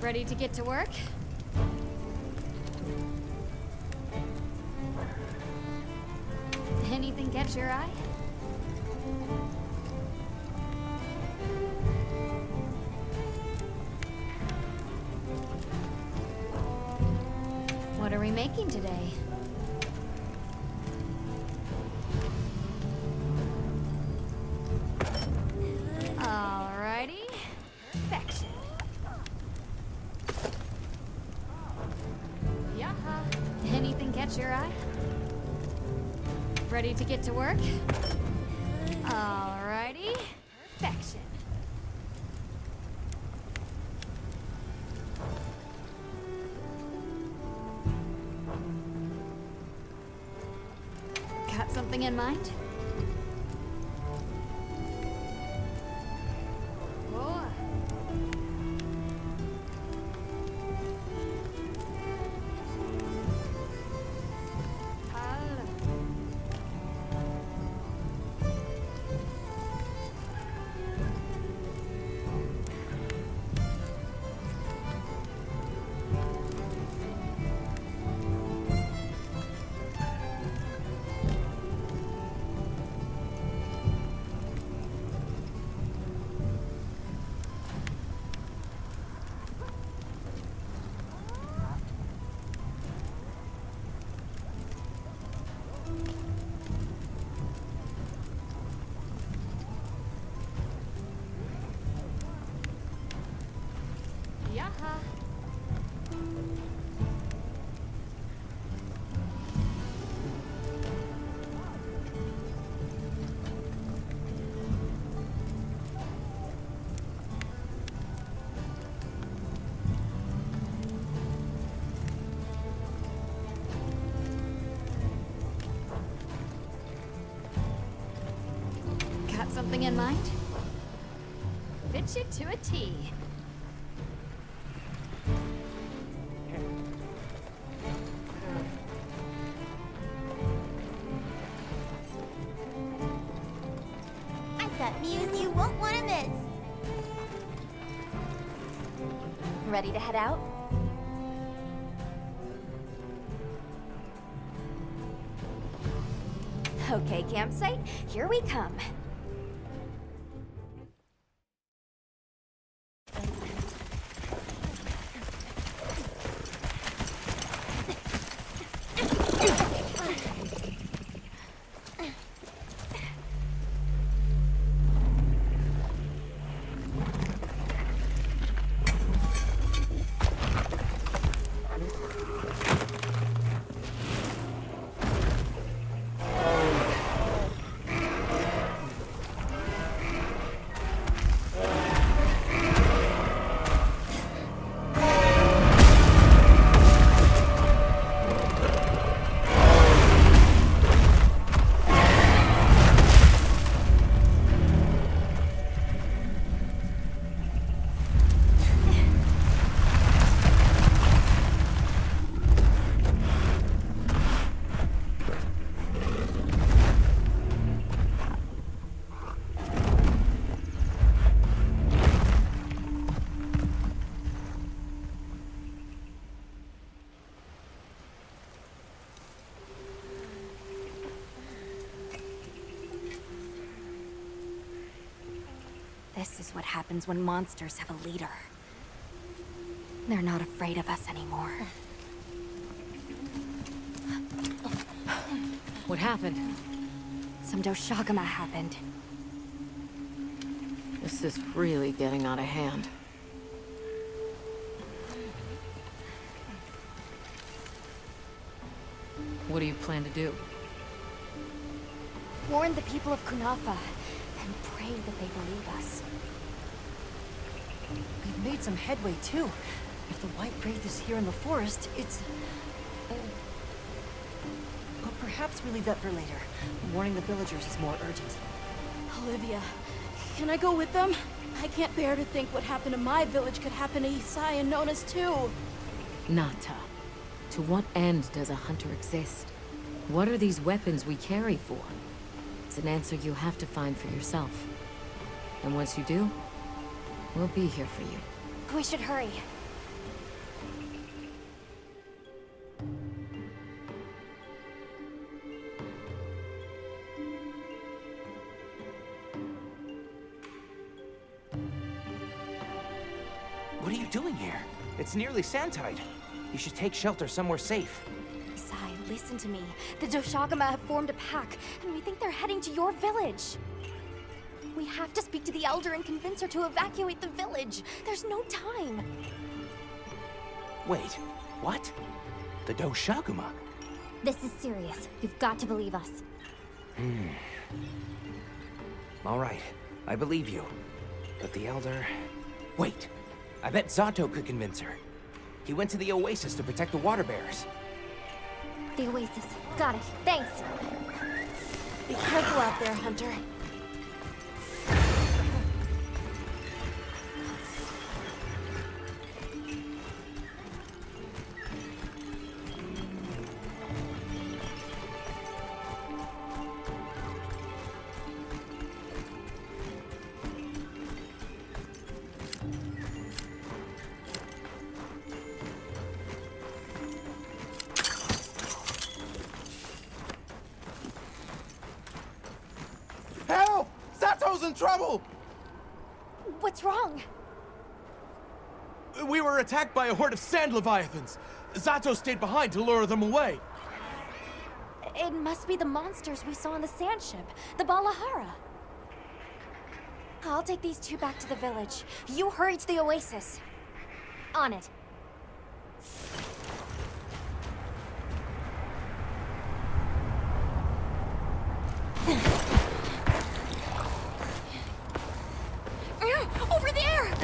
Ready to get to work? Anything catch your eye? What are we making today? Alrighty. Perfection. Yaha. Anything catch your eye? Ready to get to work? Alrighty. Perfection. Got something in mind? Whoa. something in mind? Fit you to a T. I've got news you won't want to miss. Ready to head out? Okay, campsite, here we come. This is what happens when monsters have a leader. They're not afraid of us anymore. What happened? Some Doshagama happened. This is really getting out of hand. What do you plan to do? Warn the people of Kunafa and pray that they believe us. We've made some headway, too. If the White Wraith is here in the forest, it's... But perhaps we leave that for later. Warning the villagers is more urgent. Olivia, can I go with them? I can't bear to think what happened to my village could happen to Isai and Nona's too. Nata, to what end does a hunter exist? What are these weapons we carry for? It's an answer you have to find for yourself. And once you do, we'll be here for you. We should hurry. What are you doing here? It's nearly Sandtide. You should take shelter somewhere safe. Isai, listen to me. The Doshagama have formed a pack, and we think they're heading to your village. We have to speak to the Elder and convince her to evacuate the village. There's no time. Wait, what? The Doshaguma? This is serious. You've got to believe us. All right, I believe you. But the Elder... Wait, I bet Zato could convince her. He went to the Oasis to protect the water bearers. The Oasis. Got it. Thanks. Be careful out there, Hunter. Help! Zato's in trouble! What's wrong? We were attacked by a horde of sand leviathans. Zato stayed behind to lure them away. It must be the monsters we saw on the sand ship, the Balahara. I'll take these two back to the village. You hurry to the Oasis. On it. Over there!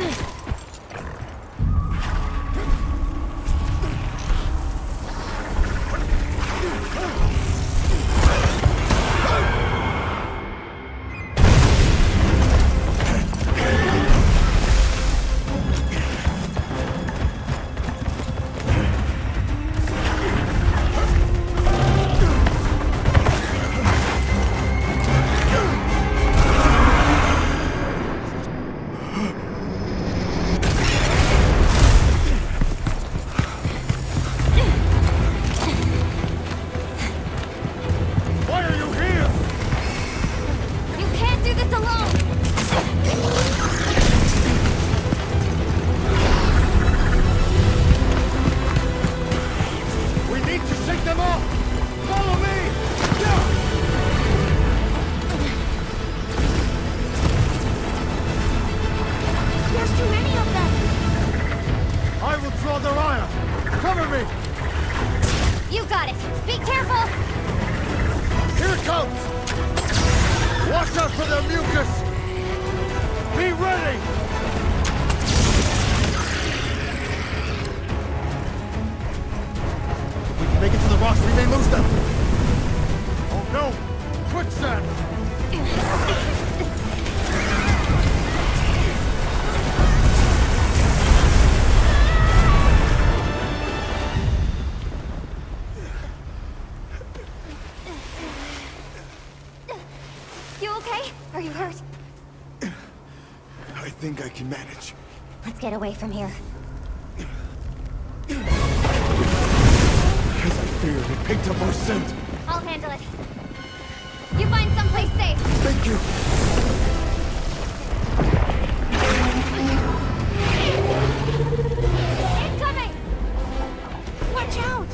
comes! Watch out for the mucus! Be ready! If we can make it to the rocks, we may lose them! Oh no! Quicksand! You okay? Are you hurt? I think I can manage. Let's get away from here. As I feared, it picked up our scent. I'll handle it. You find someplace safe. Thank you. Incoming! Watch out!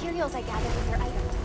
materials I gathered in your item box.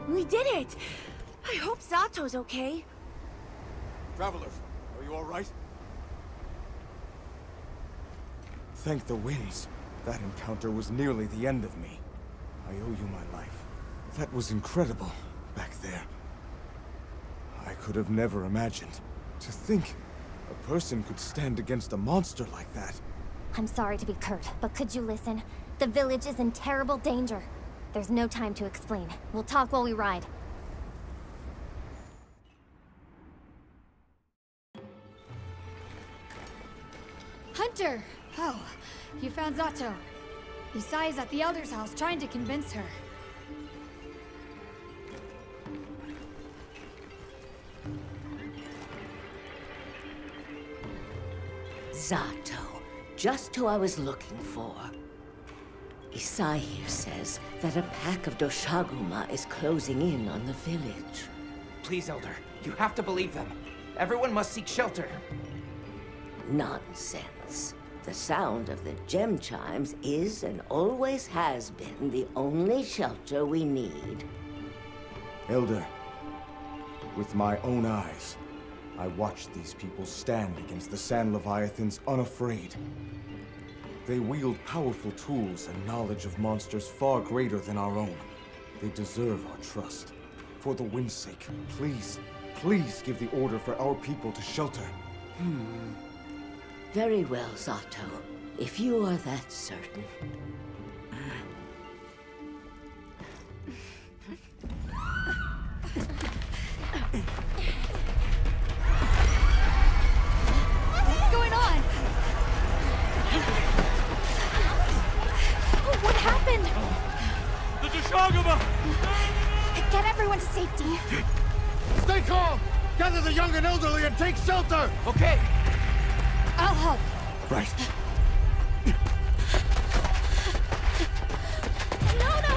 We did it! I hope Zato's okay. Travelers, are you all right? Thank the winds. That encounter was nearly the end of me. I owe you my life. That was incredible, back there. I could have never imagined. To think, a person could stand against a monster like that. I'm sorry to be curt, but could you listen? The village is in terrible danger. There's no time to explain. We'll talk while we ride. Hunter! Oh, you found Zato. Isai is at the Elder's house trying to convince her. Zato, just who I was looking for. Isai here says that a pack of Doshaguma is closing in on the village. Please, Elder, you have to believe them. Everyone must seek shelter. Nonsense. The sound of the gem chimes is and always has been the only shelter we need. Elder, with my own eyes, I watched these people stand against the Sand Leviathans unafraid. They wield powerful tools and knowledge of monsters far greater than our own. They deserve our trust. For the wind's sake, please, please give the order for our people to shelter. Very well, Zato. If you are that certain. What's going on? What happened? The Doshaguma! Get everyone to safety. Stay calm! Gather the young and elderly and take shelter! Okay. I'll help. Right. Nona!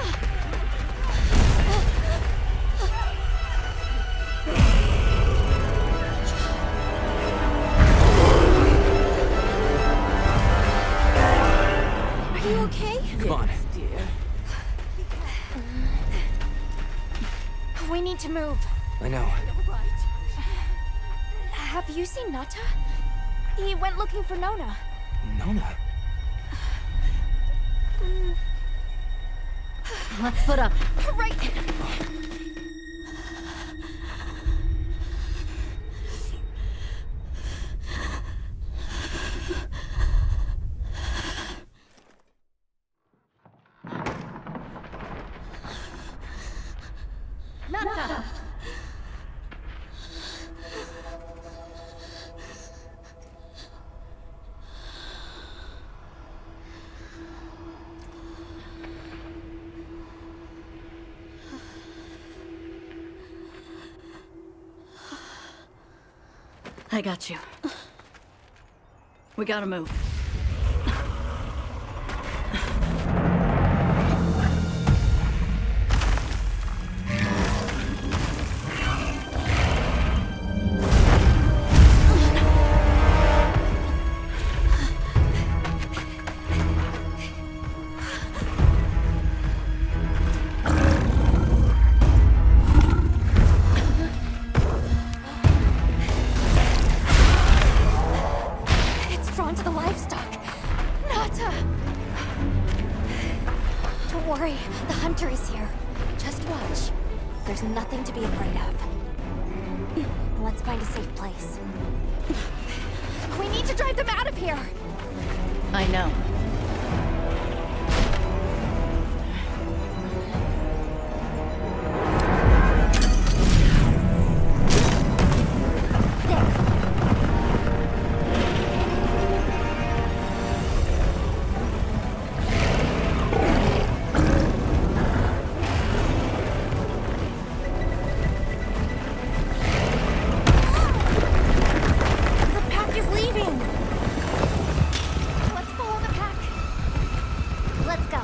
Are you okay? Come on. Dear. We need to move. I know. Have you seen Nata? He went looking for Nona. Nona? Let's put up. Right! Nata! I got you. We gotta move. It's drawn to the livestock. Nata! Don't worry, the hunter is here. Just watch. There's nothing to be afraid of. Let's find a safe place. We need to drive them out of here! I know. The pack is leaving! Let's follow the pack. Let's go.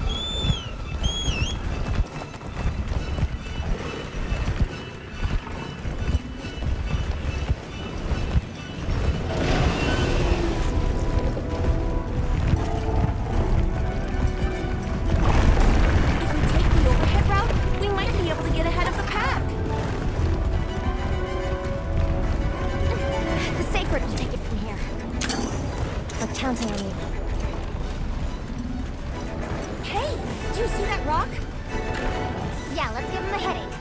If we take the overhead route, we might be able to get ahead of the pack. The Sacred will take it from here. We're counting on you. Hey, do you see that rock? Yeah, let's give him a headache.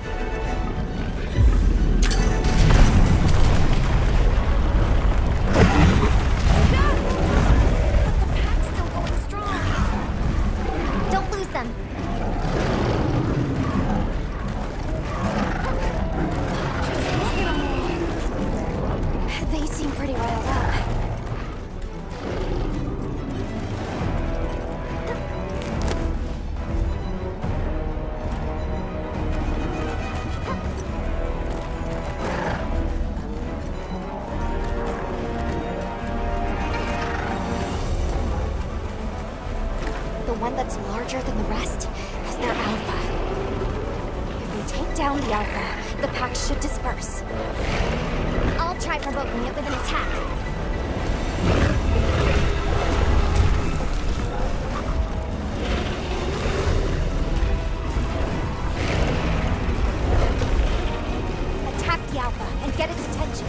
The pack's still going strong. Don't lose them. Look at them all. They seem pretty riled up. The one that's larger than the rest is their alpha. If we take down the alpha, the pack should disperse. I'll try provoking it with an attack. Attack the alpha and get its attention.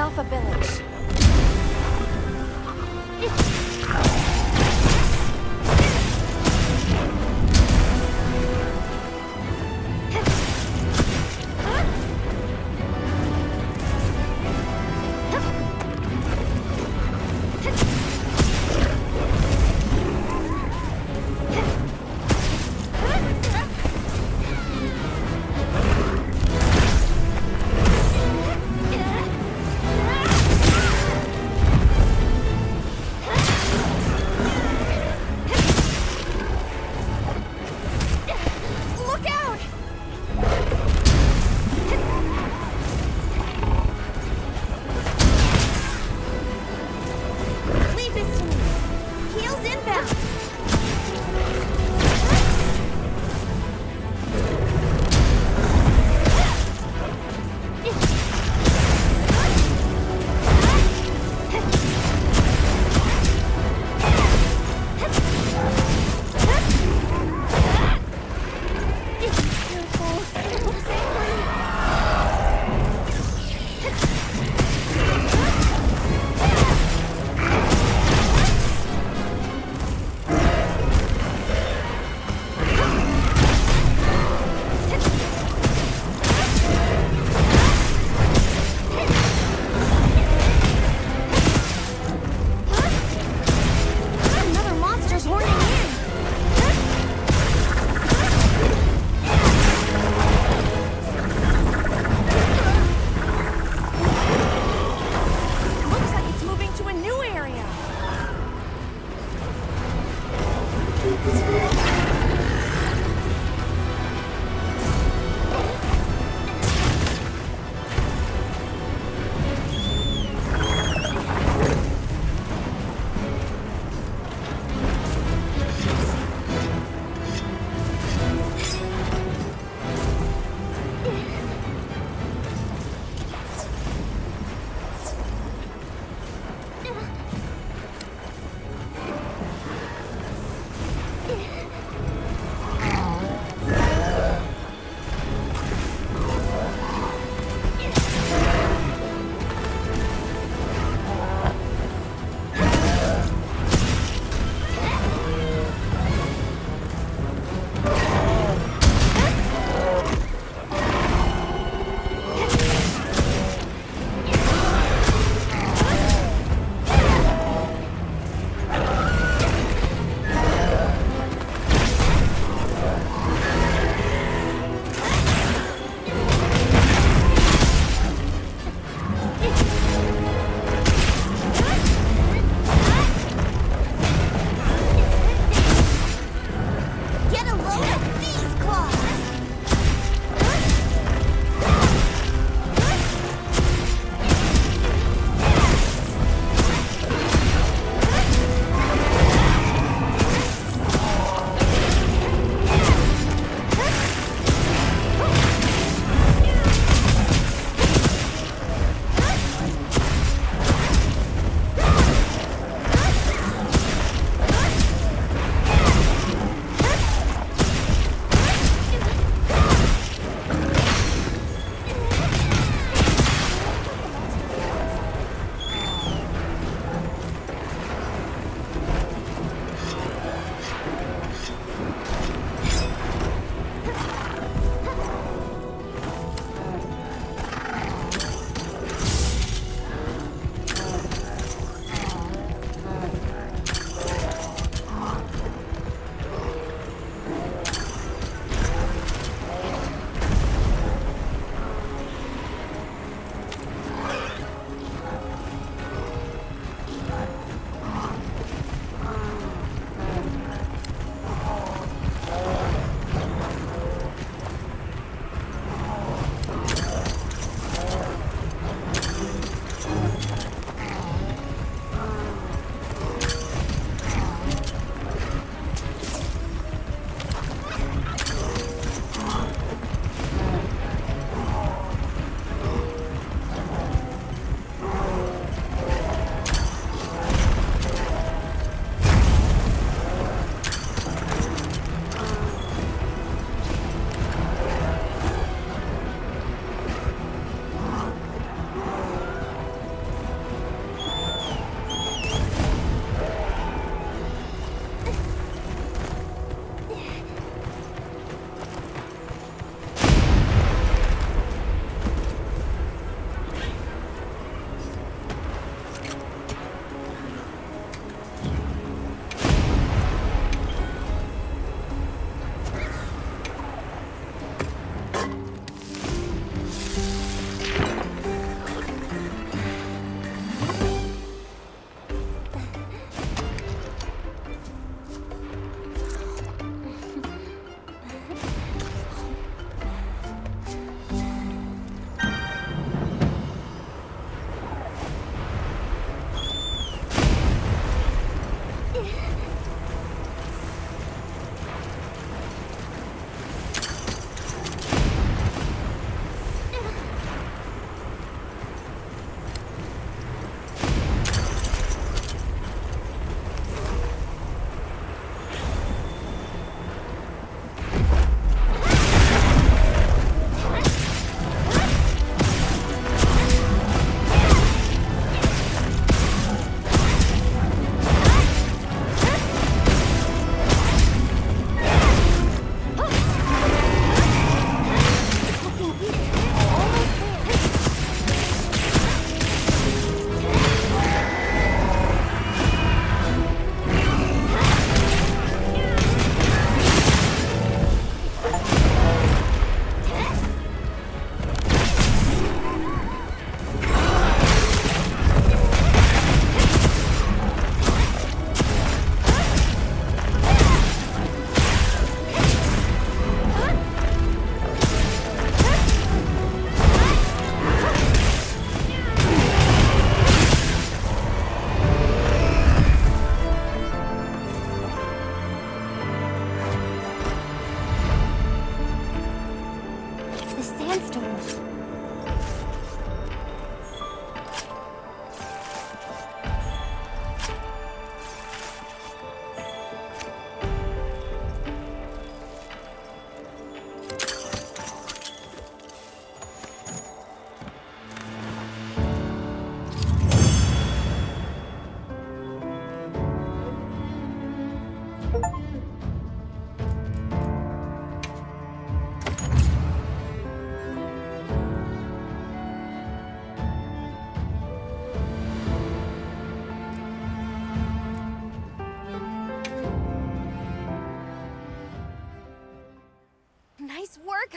Nafa village.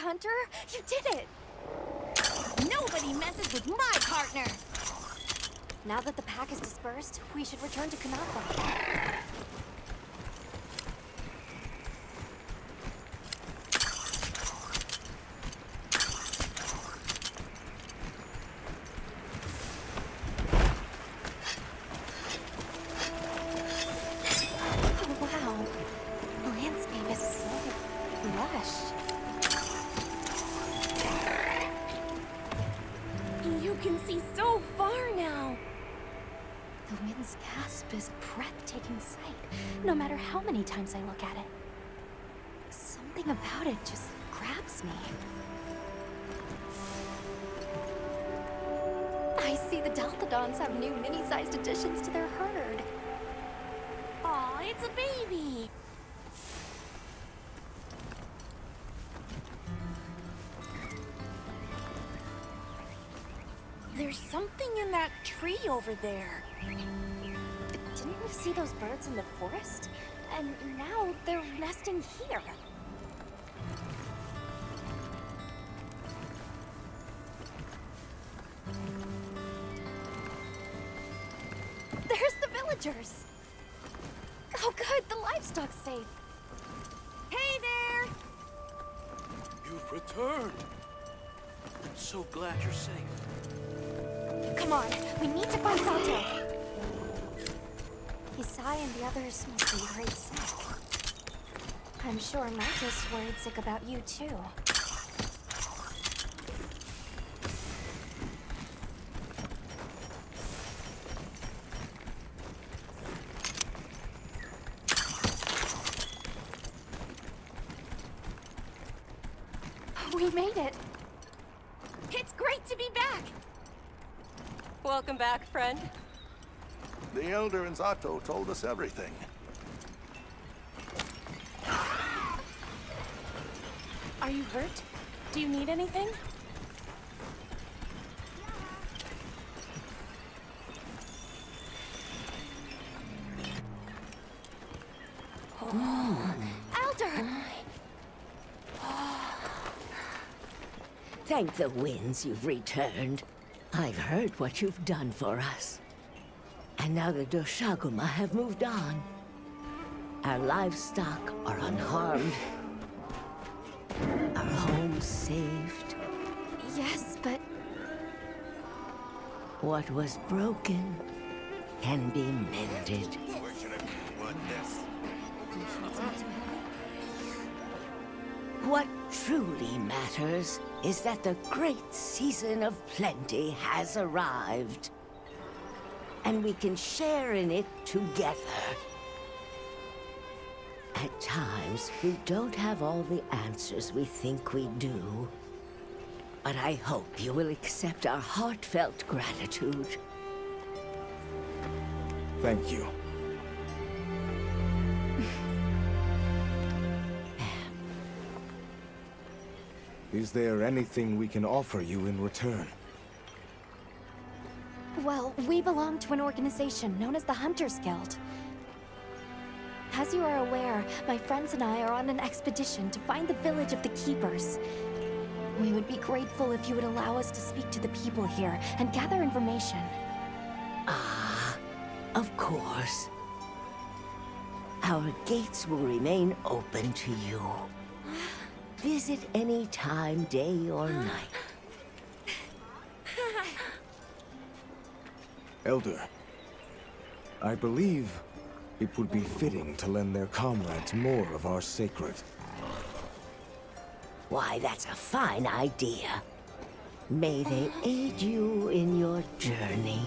Hunter! You did it! Nobody messes with my partner! Now that the pack is dispersed, we should return to Kunafa. Oh, wow. The landscape is so lush. You can see so far now. The wind's gasp is a breathtaking sight, no matter how many times I look at it. Something about it just grabs me. I see the Delthodons have new mini-sized additions to their herd. Aw, it's a baby. There's something in that tree over there. Didn't you see those birds in the forest? And now they're nesting here. There's the villagers! Oh good, the livestock's safe. Hey there! You've returned. I'm so glad you're safe. Come on, we need to find Sato. Hisai and the others must be very sick. I'm sure Mantis worried sick about you too. We made it. It's great to be back. Welcome back, friend. The Elder and Zato told us everything. Are you hurt? Do you need anything? Elder! Thank the winds you've returned. I've heard what you've done for us. And now the Doshaguma have moved on. Our livestock are unharmed. Our home saved. Yes, but... What was broken can be mended. What truly matters is that the great season of plenty has arrived. And we can share in it together. At times, we don't have all the answers we think we do. But I hope you will accept our heartfelt gratitude. Thank you. Is there anything we can offer you in return? Well, we belong to an organization known as the Hunters Guild. As you are aware, my friends and I are on an expedition to find the village of the Keepers. We would be grateful if you would allow us to speak to the people here and gather information. Ah, of course. Our gates will remain open to you. Visit any time, day or night. Elder, I believe it would be fitting to lend their comrades more of our sacred. Why, that's a fine idea. May they aid you in your journey.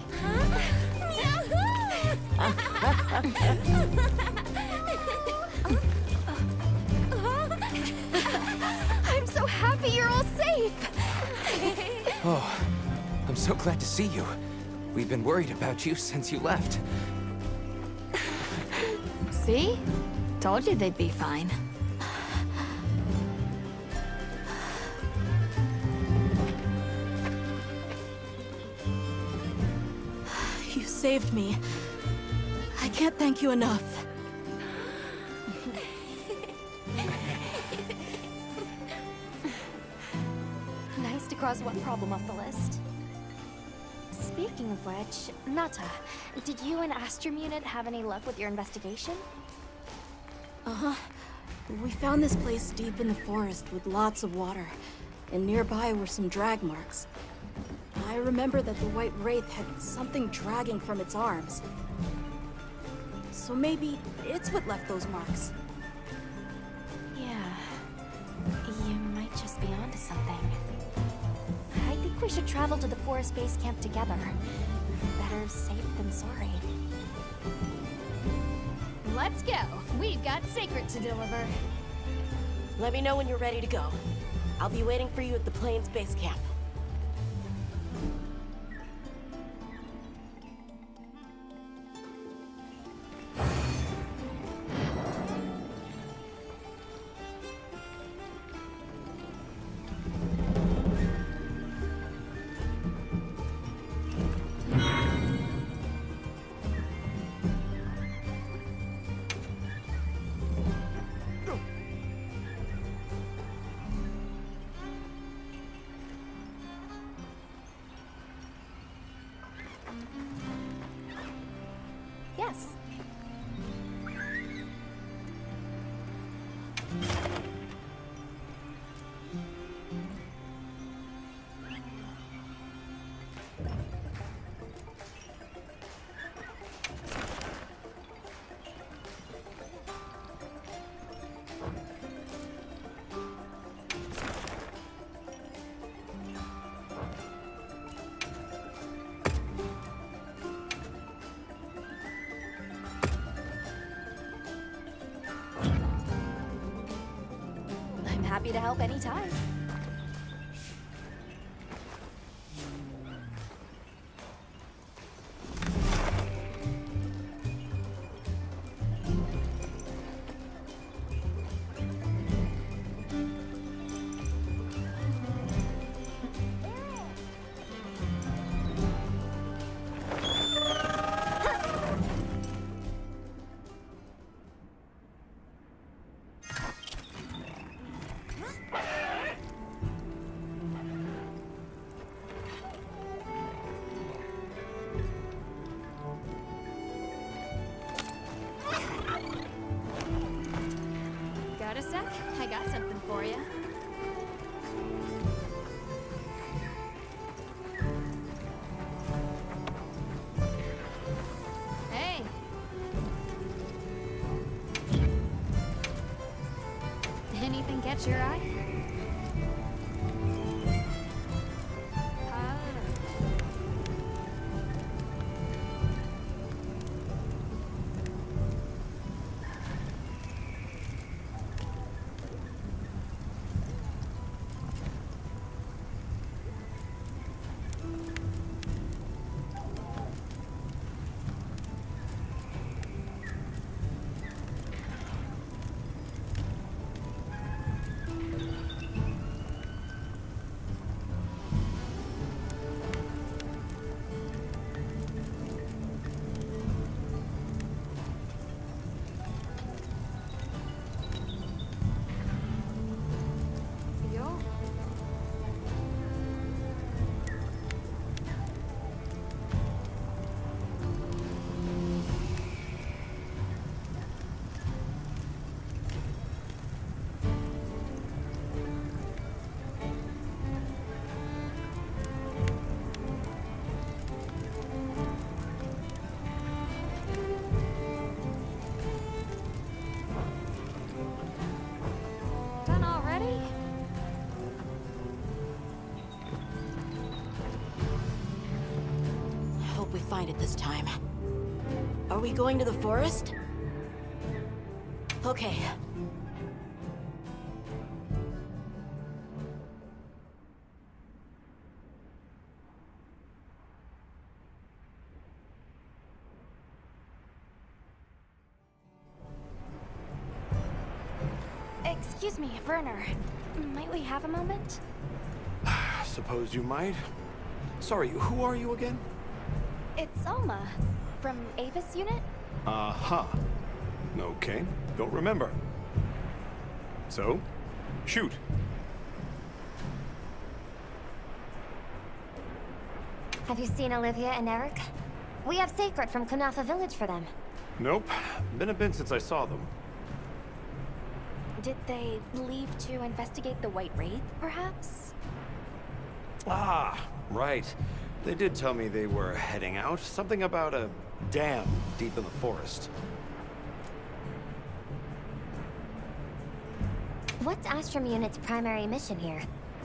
I'm so happy you're all safe! Oh, I'm so glad to see you. We've been worried about you since you left. See? Told you they'd be fine. You saved me. I can't thank you enough. cross one problem off the list. Speaking of which, Nata, did you and Astrum Unit have any luck with your investigation? Uh-huh. We found this place deep in the forest with lots of water, and nearby were some drag marks. I remember that the White Wraith had something dragging from its arms. So maybe it's what left those marks. Yeah. You might just be onto something. I think we should travel to the forest base camp together. Better safe than sorry. Let's go. We've got Sacred to deliver. Let me know when you're ready to go. I'll be waiting for you at the Plains base camp. Yes. I'm happy to help anytime. Got a sec? I got something for you. Hey. Anything catch your eye? Done already? I hope we find it this time. Are we going to the forest? Okay. Excuse me, Werner. Might we have a moment? Suppose you might. Sorry, who are you again? It's Alma, from Avis Unit. Uh-huh. Okay, don't remember. So, shoot. Have you seen Olivia and Eric? We have Sacred from Kunafa Village for them. Nope. Been a bit since I saw them. Did they leave to investigate the White Wraith, perhaps? Ah, right. They did tell me they were heading out. Something about a dam deep in the forest. What's Astrum Unit's primary mission here?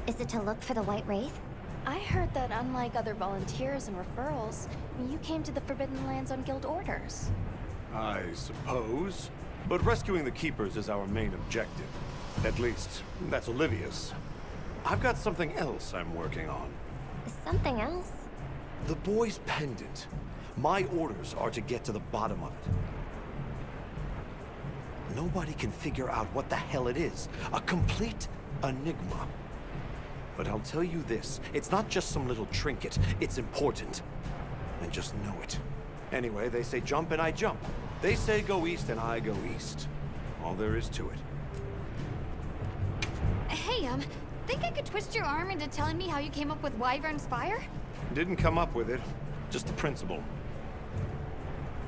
Is it to look for the White Wraith? I heard that unlike other volunteers and referrals, you came to the Forbidden Lands on guild orders. I suppose. But rescuing the Keepers is our main objective. At least, that's Olivia's. I've got something else I'm working on. Something else? The boy's pendant. My orders are to get to the bottom of it. Nobody can figure out what the hell it is. A complete enigma. But I'll tell you this, it's not just some little trinket. It's important. And just know it. Anyway, they say jump and I jump. They say go east and I go east. All there is to it. Hey, think I could twist your arm into telling me how you came up with Wyvern's Fire? Didn't come up with it. Just the principle.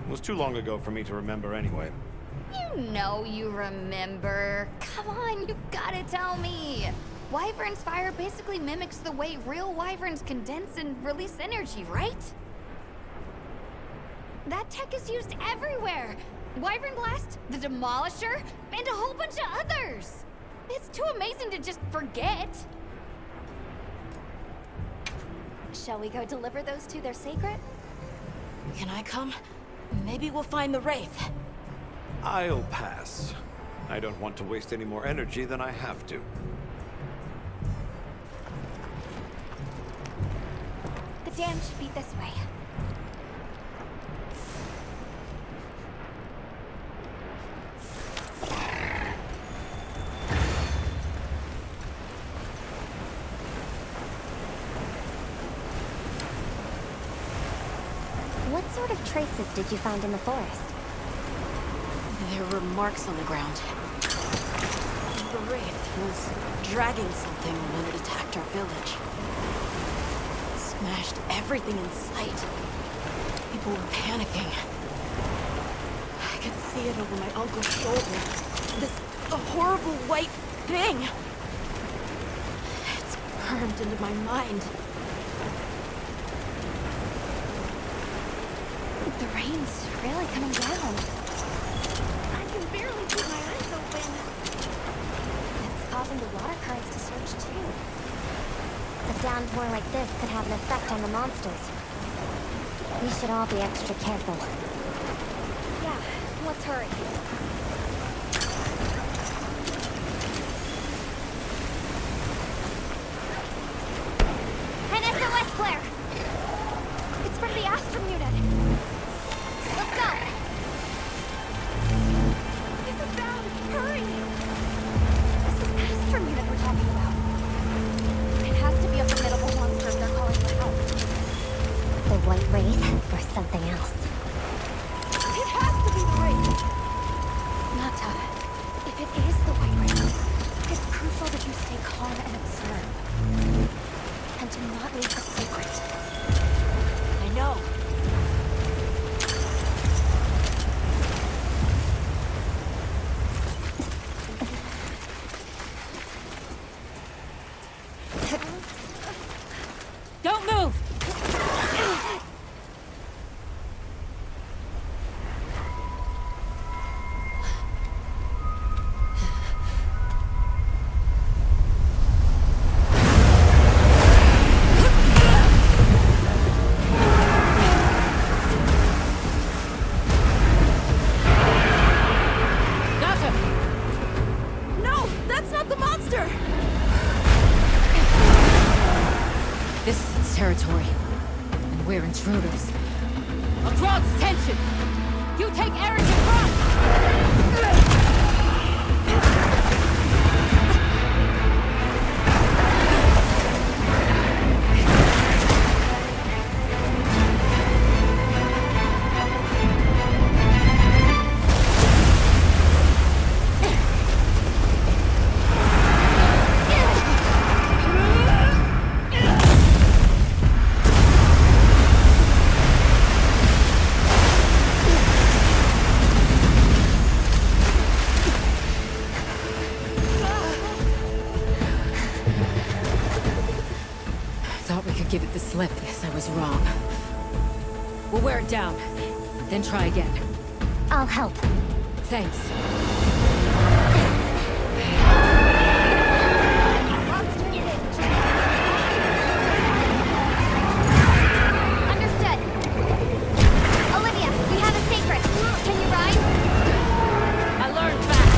It was too long ago for me to remember anyway. You know you remember. Come on, you gotta tell me. Wyvern's Fire basically mimics the way real wyverns condense and release energy, right? That tech is used everywhere. Wyvern Blast, the Demolisher, and a whole bunch of others. It's too amazing to just forget. Shall we go deliver those to their Sacred? Can I come? Maybe we'll find the Wraith. I'll pass. I don't want to waste any more energy than I have to. The dam should be this way. What sort of traces did you find in the forest? There were marks on the ground. The Wraith was dragging something when it attacked our village. It smashed everything in sight. People were panicking. I could see it over my uncle's shoulder. This horrible white thing. It's burned into my mind. The rain's really coming down. I can barely keep my eyes open. It's causing the water currents to surge too. A downpour like this could have an effect on the monsters. We should all be extra careful. Yeah, let's hurry. Vanessa Westclair! It's from the Astrum unit. Let's go! This is down! Hurry! This is Astrum unit we're talking about. It has to be a formidable monster if they're calling for help. The White Wraith or something else? It has to be the Wraith! Nata, if it is the White Wraith, it's crucial that you stay calm and observe. And do not leave the secret. I know. Don't move! No! That's not the monster! This is its territory, and we're intruders. I'll draw its attention! You take Eric in front! was wrong. We'll wear it down, then try again. I'll help. Thanks. Understood. Olivia, we have a secret. Can you ride? I learned fast.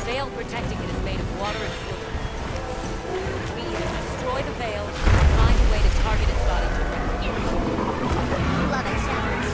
veil protecting it is made of water and fluid. We either destroy the veil or find a way to target its body directly. Love it, challenge.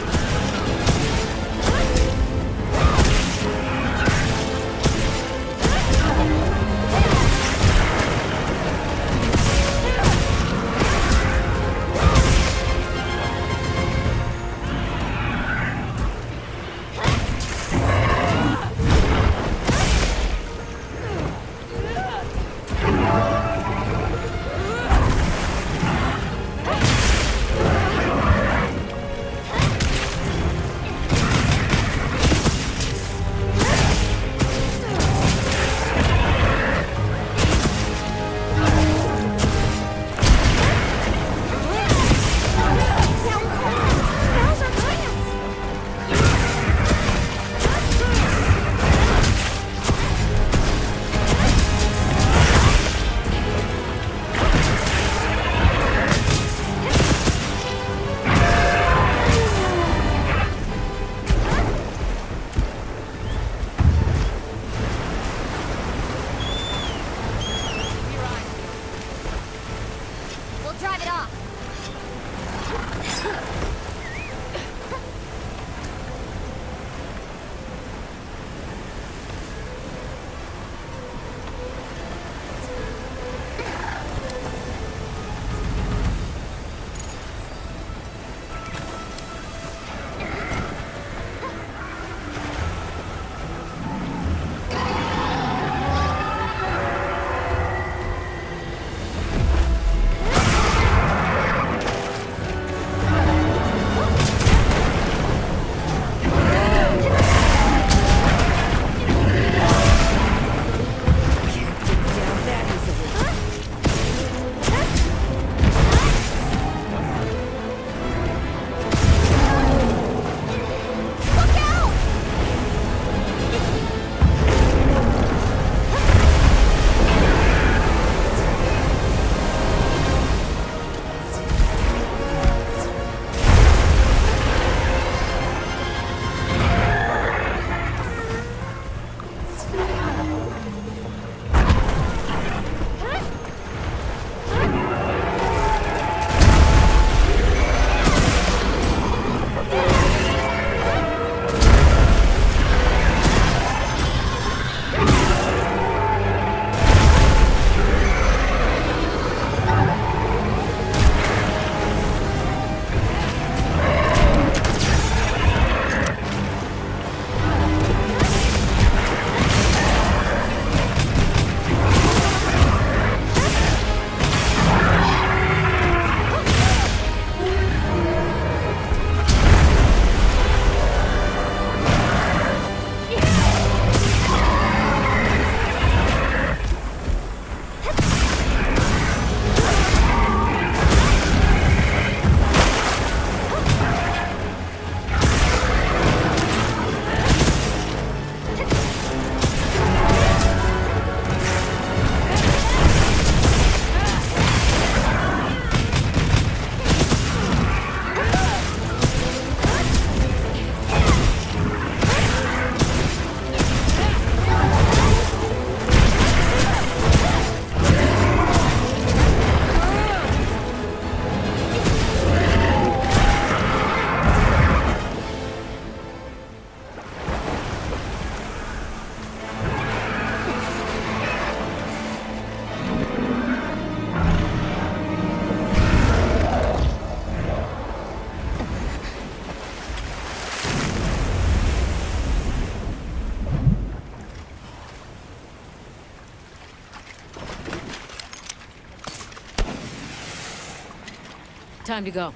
Time to go.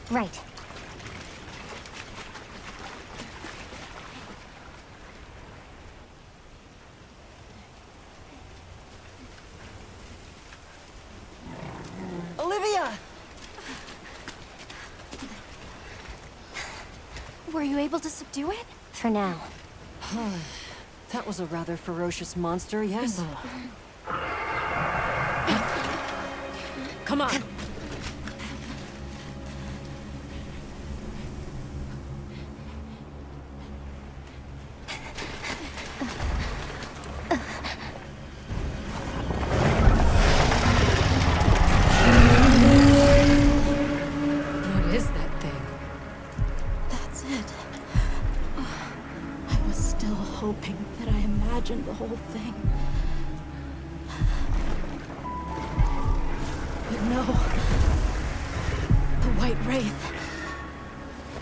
Right. Olivia! Were you able to subdue it? For now. That was a rather ferocious monster, yes? Come on. What is that thing? That's it. I was still hoping that I imagined the whole thing. But no. The White Wraith.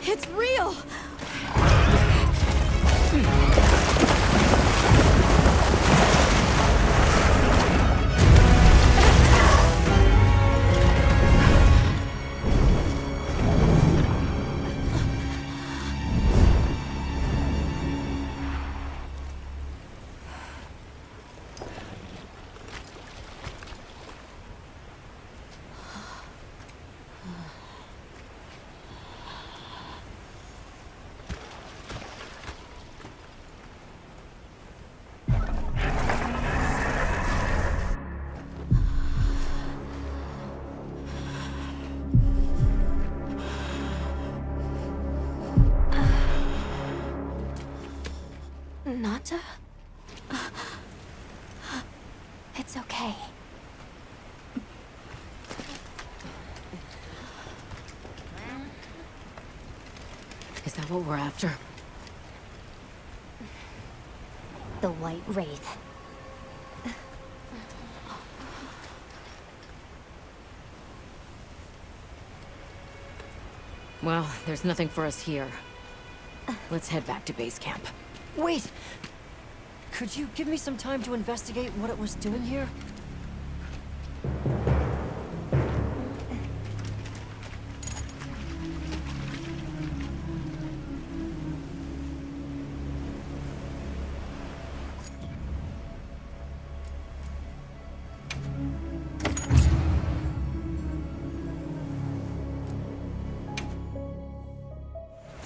It's real! Nata? It's okay. Is that what we're after? The White Wraith. Well, there's nothing for us here. Let's head back to base camp. Wait! Could you give me some time to investigate what it was doing here?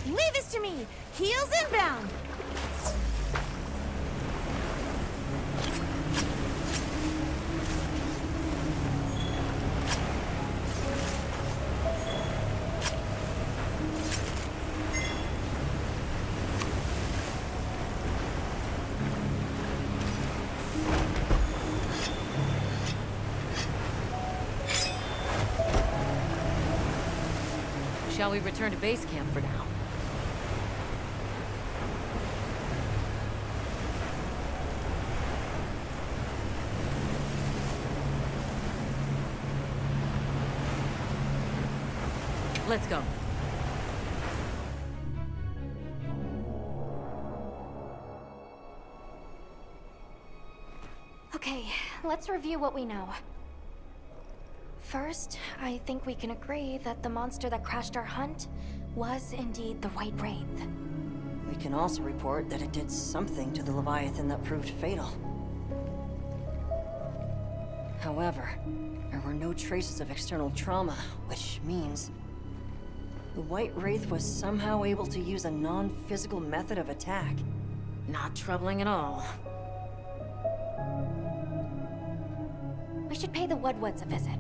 Leave this to me! Heels inbound! Shall we return to base camp for now? Let's go. Okay, let's review what we know. First, I think we can agree that the monster that crashed our hunt was indeed the White Wraith. We can also report that it did something to the Leviathan that proved fatal. However, there were no traces of external trauma, which means the White Wraith was somehow able to use a non-physical method of attack. Not troubling at all. We should pay the Woodwoods a visit.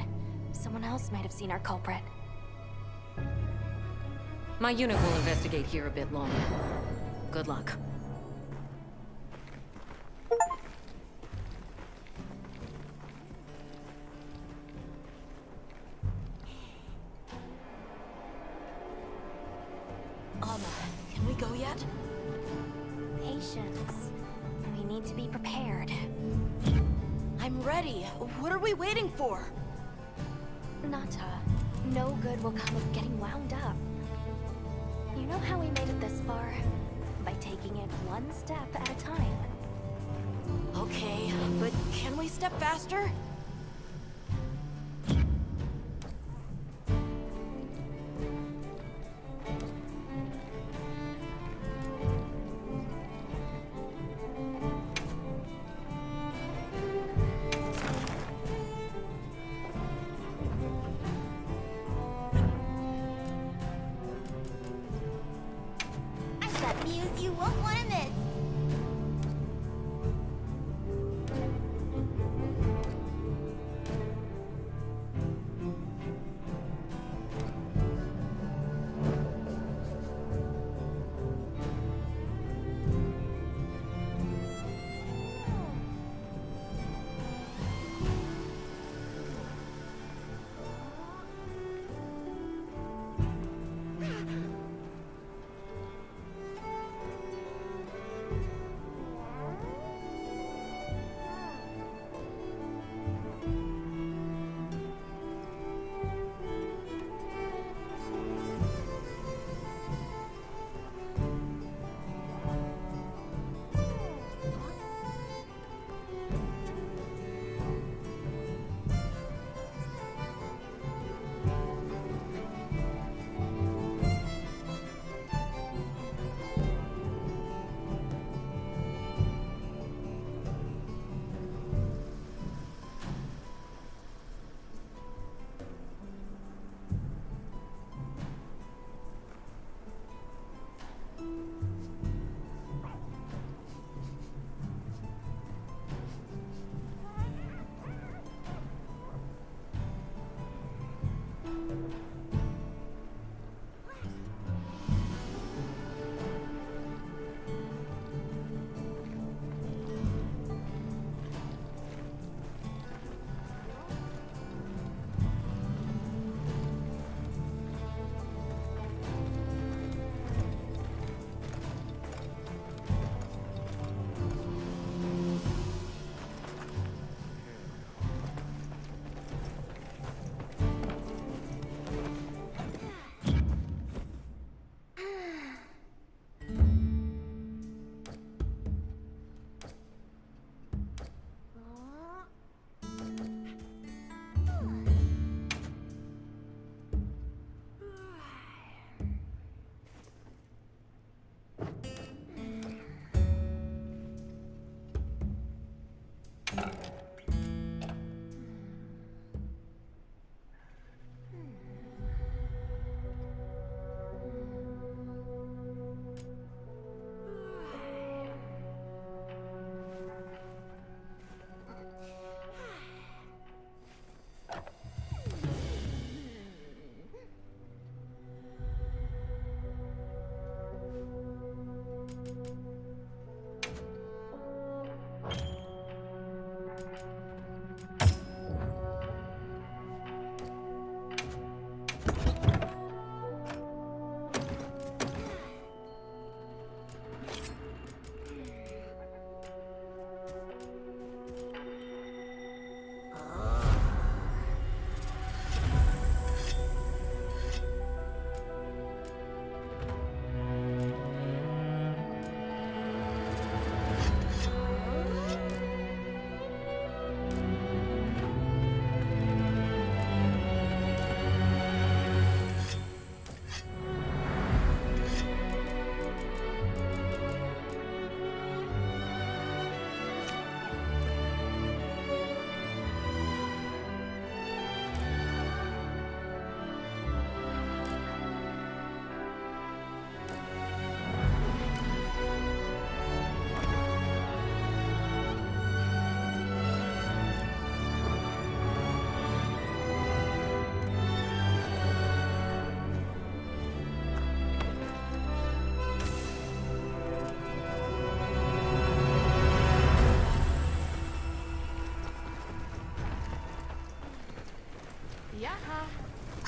Someone else might have seen our culprit. My unit will investigate here a bit longer. Good luck. Can we go yet? Patience. We need to be prepared. I'm ready. What are we waiting for? Nata, no good will come of getting wound up. You know how we made it this far? By taking it one step at a time. Okay, but can we step faster? you won't want to miss.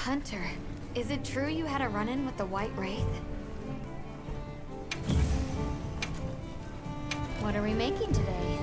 Hunter, is it true you had a run-in with the White Wraith? What are we making today?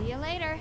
See you later.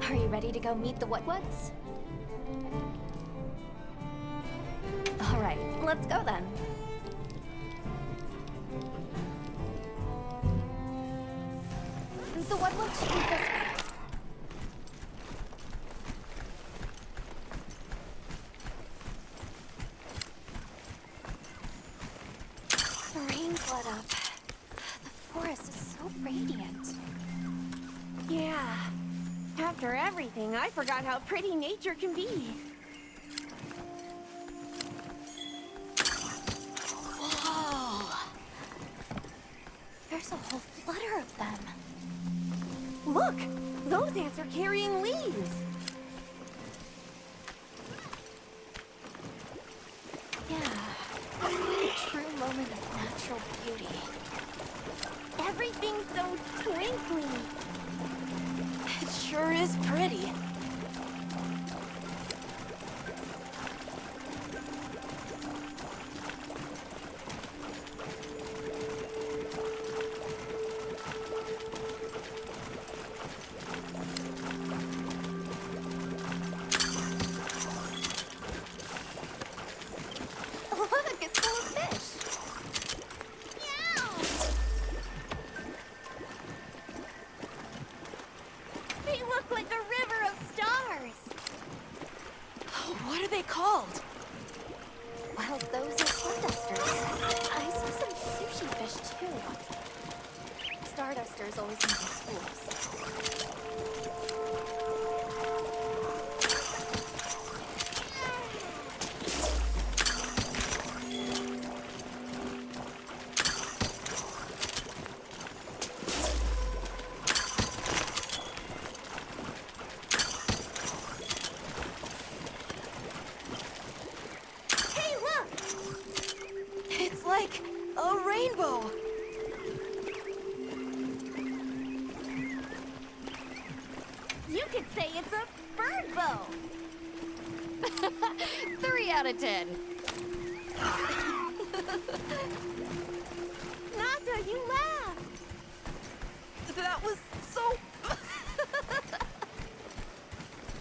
Are you ready to go meet the Whatwoods? All right, let's go then. The Whatwoods should be this way. The rain's let up. The forest is so radiant. Yeah. After everything, I forgot how pretty nature can be. Whoa! There's a whole flutter of them. Look! Those ants are carrying leaves! Yeah. A true moment of natural beauty. Everything's so twinkly. It sure is pretty. Look, it's full of fish. They look like a river of stars. What are they called? Well, those are stardusters. I saw some sushi fish too. Stardusters always make schools. Hey, look! It's like a rainbow. You could say it's a bird bow. 3 out of 10. Nata, you laughed. That was so...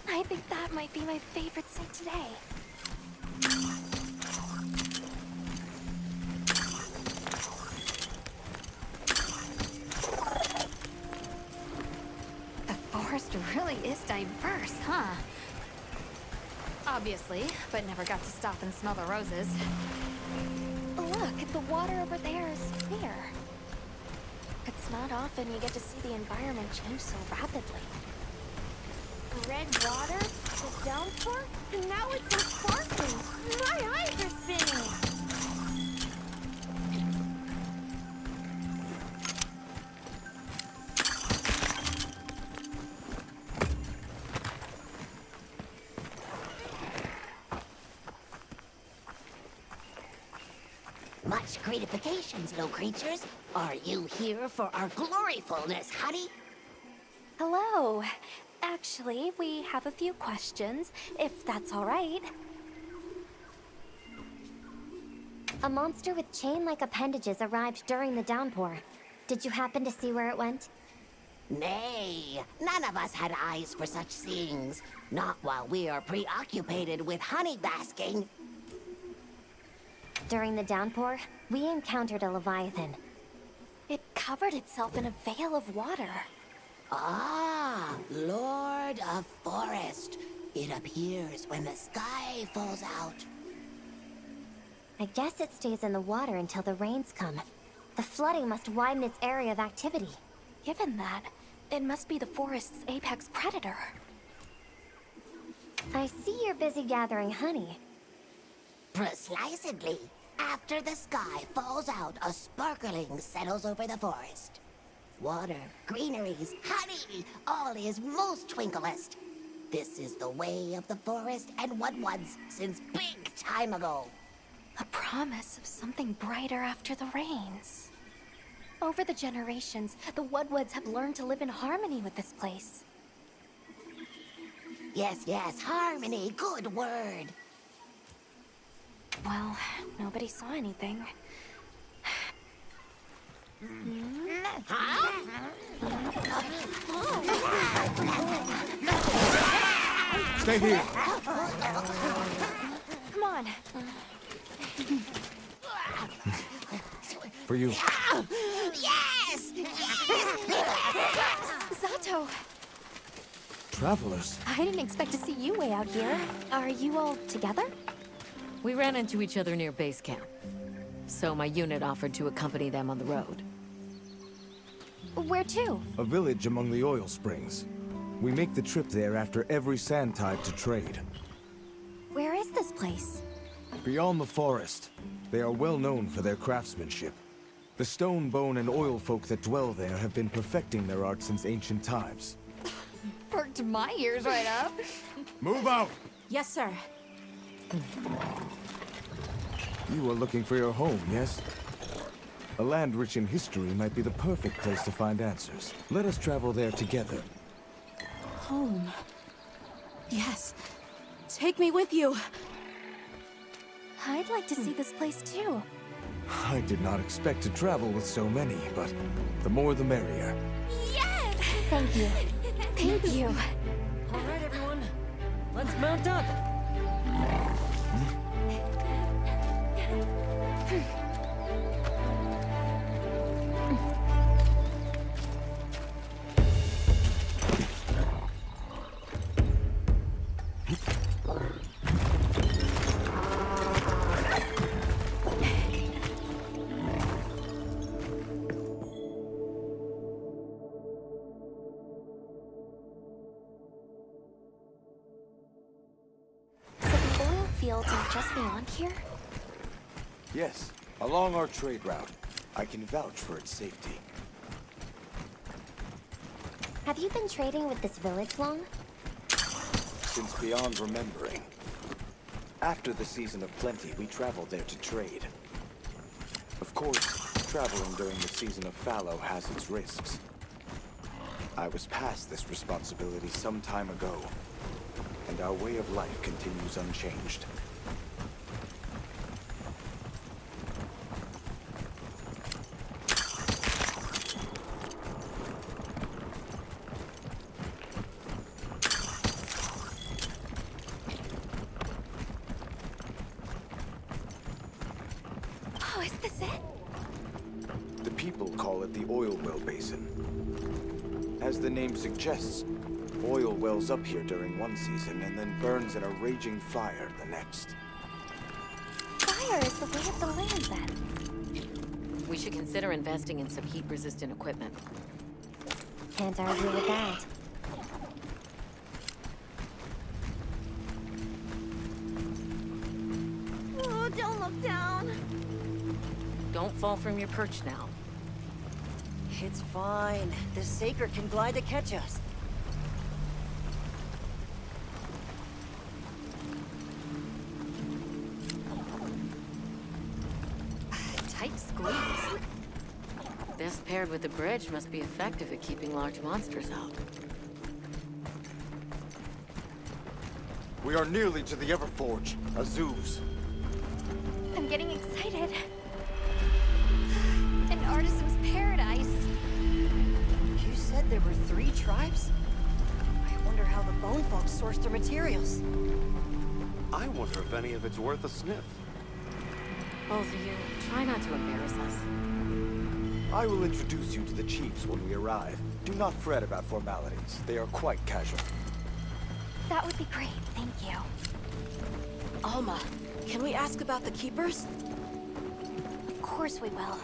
I think that might be my favorite sight today. The forest really is diverse, huh? Obviously, but never got to stop and smell the roses. Look, the water over there is clear. It's not often you get to see the environment change so rapidly. Red water, the downpour, and now it's so sparkling. My eyes are spinning. Much gratifications, little creatures. Are you here for our gloryfulness, honey? Hello. Actually, we have a few questions, if that's all right. A monster with chain-like appendages arrived during the downpour. Did you happen to see where it went? Nay, none of us had eyes for such things. Not while we are preoccupied with honey basking. During the downpour, we encountered a leviathan. It covered itself in a veil of water. Ah, Lord of Forest. It appears when the sky falls out. I guess it stays in the water until the rains come. The flooding must widen its area of activity. Given that, It must be the forest's apex predator. I see you're busy gathering honey. Precisely. After the sky falls out, a sparkling settles over the forest. Water, greeneries, honey, all is most twinklest. This is the way of the forest and what was since big time ago. A promise of something brighter after the rains. Over the generations, the Woodwoods have learned to live in harmony with this place. Yes, yes, harmony, good word. Well, nobody saw anything. Stay here. Come on. For you. Yes! Zato! Travelers. I didn't expect to see you way out here. Are you all together? We ran into each other near base camp. So my unit offered to accompany them on the road. Where to? A village among the oil springs. We make the trip there after every sand tide to trade. Where is this place? Beyond the forest, they are well known for their craftsmanship. The stone, bone, and oil folk that dwell there have been perfecting their art since ancient times. Perked my ears right up. Move out! Yes, sir. You are looking for your home, yes? A land rich in history might be the perfect place to find answers. Let us travel there together. Home. Yes. Take me with you. I'd like to see this place too. I did not expect to travel with so many, but the more the merrier. Yes! Thank you. Thank you. All right, everyone. Let's mount up. Fields are just beyond here? Yes, along our trade route. I can vouch for its safety. Have you been trading with this village long? Since beyond remembering. After the season of plenty, we traveled there to trade. Of course, traveling during the season of fallow has its risks. I was past this responsibility some time ago, and our way of life continues unchanged. Oh, is this it? The people call it the Oil Well Basin. As the name suggests, oil wells up here during one season and then burns in a raging fire the next. Fire is the way of the land, then. We should consider investing in some heat-resistant equipment. Can't argue with that. Oh, don't look down. Don't fall from your perch now. It's fine. This Saker can glide to catch us. Tight squeeze. This paired with the bridge must be effective at keeping large monsters out. We are nearly to the Everforge, Azuz. I'm getting excited. An artisan's paradise. You said there were 3 tribes? I wonder how the bone folks source their materials. I wonder if any of it's worth a sniff. Both of you, try not to embarrass us. I will introduce you to the chiefs when we arrive. Do not fret about formalities. They are quite casual. That would be great, thank you. Alma, can we ask about the Keepers? Of course we will.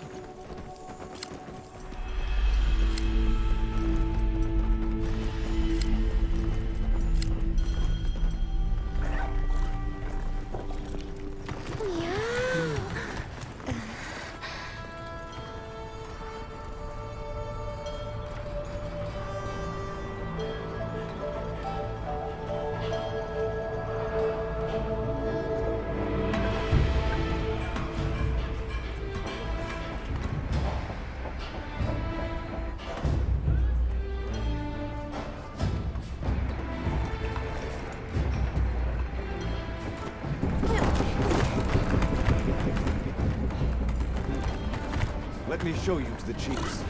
me show you to the chiefs.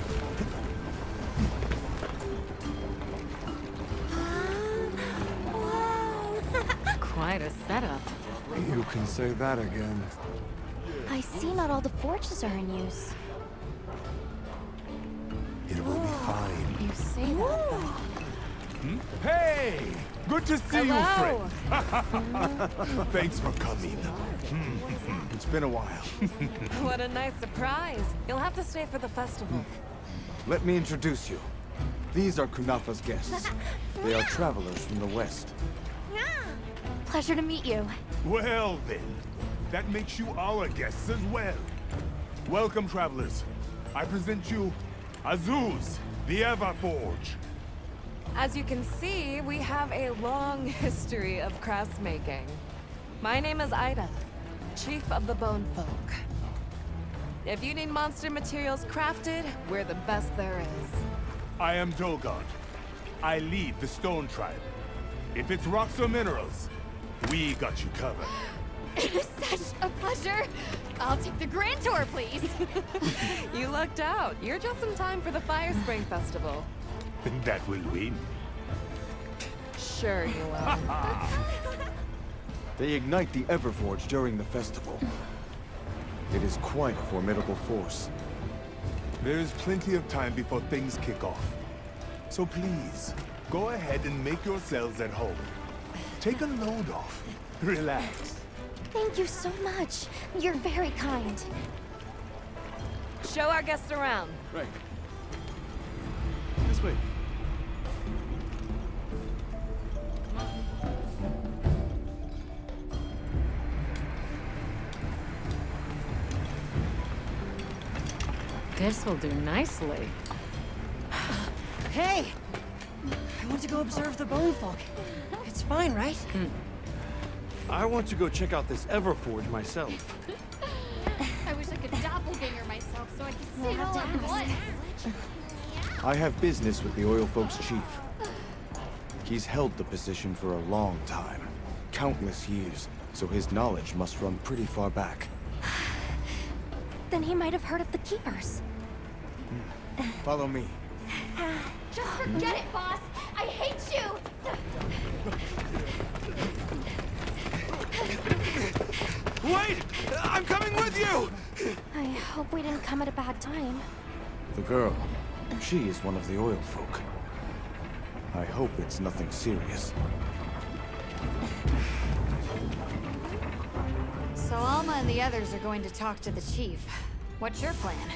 Quite a setup. You can say that again. I see not all the forges are in use. It will be fine. You say that, though. Hey! Good to see Hello. you, friend. Thanks for coming. It's been a while. What a nice surprise. You'll have to stay for the festival. Let me introduce you. These are Kunafa's guests. They are travelers from the west. Pleasure to meet you. Well then, that makes you our guests as well. Welcome, travelers. I present you Azuz, the Everforge. As you can see, we have a long history of crafts making. My name is Ida, Chief of the Bone Folk. If you need monster materials crafted, we're the best there is. I am Dolgard. I lead the Stone Tribe. If it's rocks or minerals, we got you covered. It is such a pleasure. I'll take the grand tour, please. You lucked out. You're just in time for the Fire Spring Festival. That will win. Sure you will. They ignite the Everforge during the festival. It is quite a formidable force. There is plenty of time before things kick off. So please, go ahead and make yourselves at home. Take a load off. Relax. Thank you so much. You're very kind. Show our guests around. Right. This way. This will do nicely. Hey! I want to go observe the Bone Folk. It's fine, right? I want to go check out this Everforge myself. I wish I could doppelganger myself so I could see it all at once. I have business with the Oil Folks' chief. He's held the position for a long time. Countless years, so his knowledge must run pretty far back. Then he might have heard of the Keepers. Follow me. Just forget it, boss. I hate you. Wait! I'm coming with you! I hope we didn't come at a bad time. The girl, she is one of the Oil Folk. I hope it's nothing serious. So Alma and the others are going to talk to the chief. What's your plan?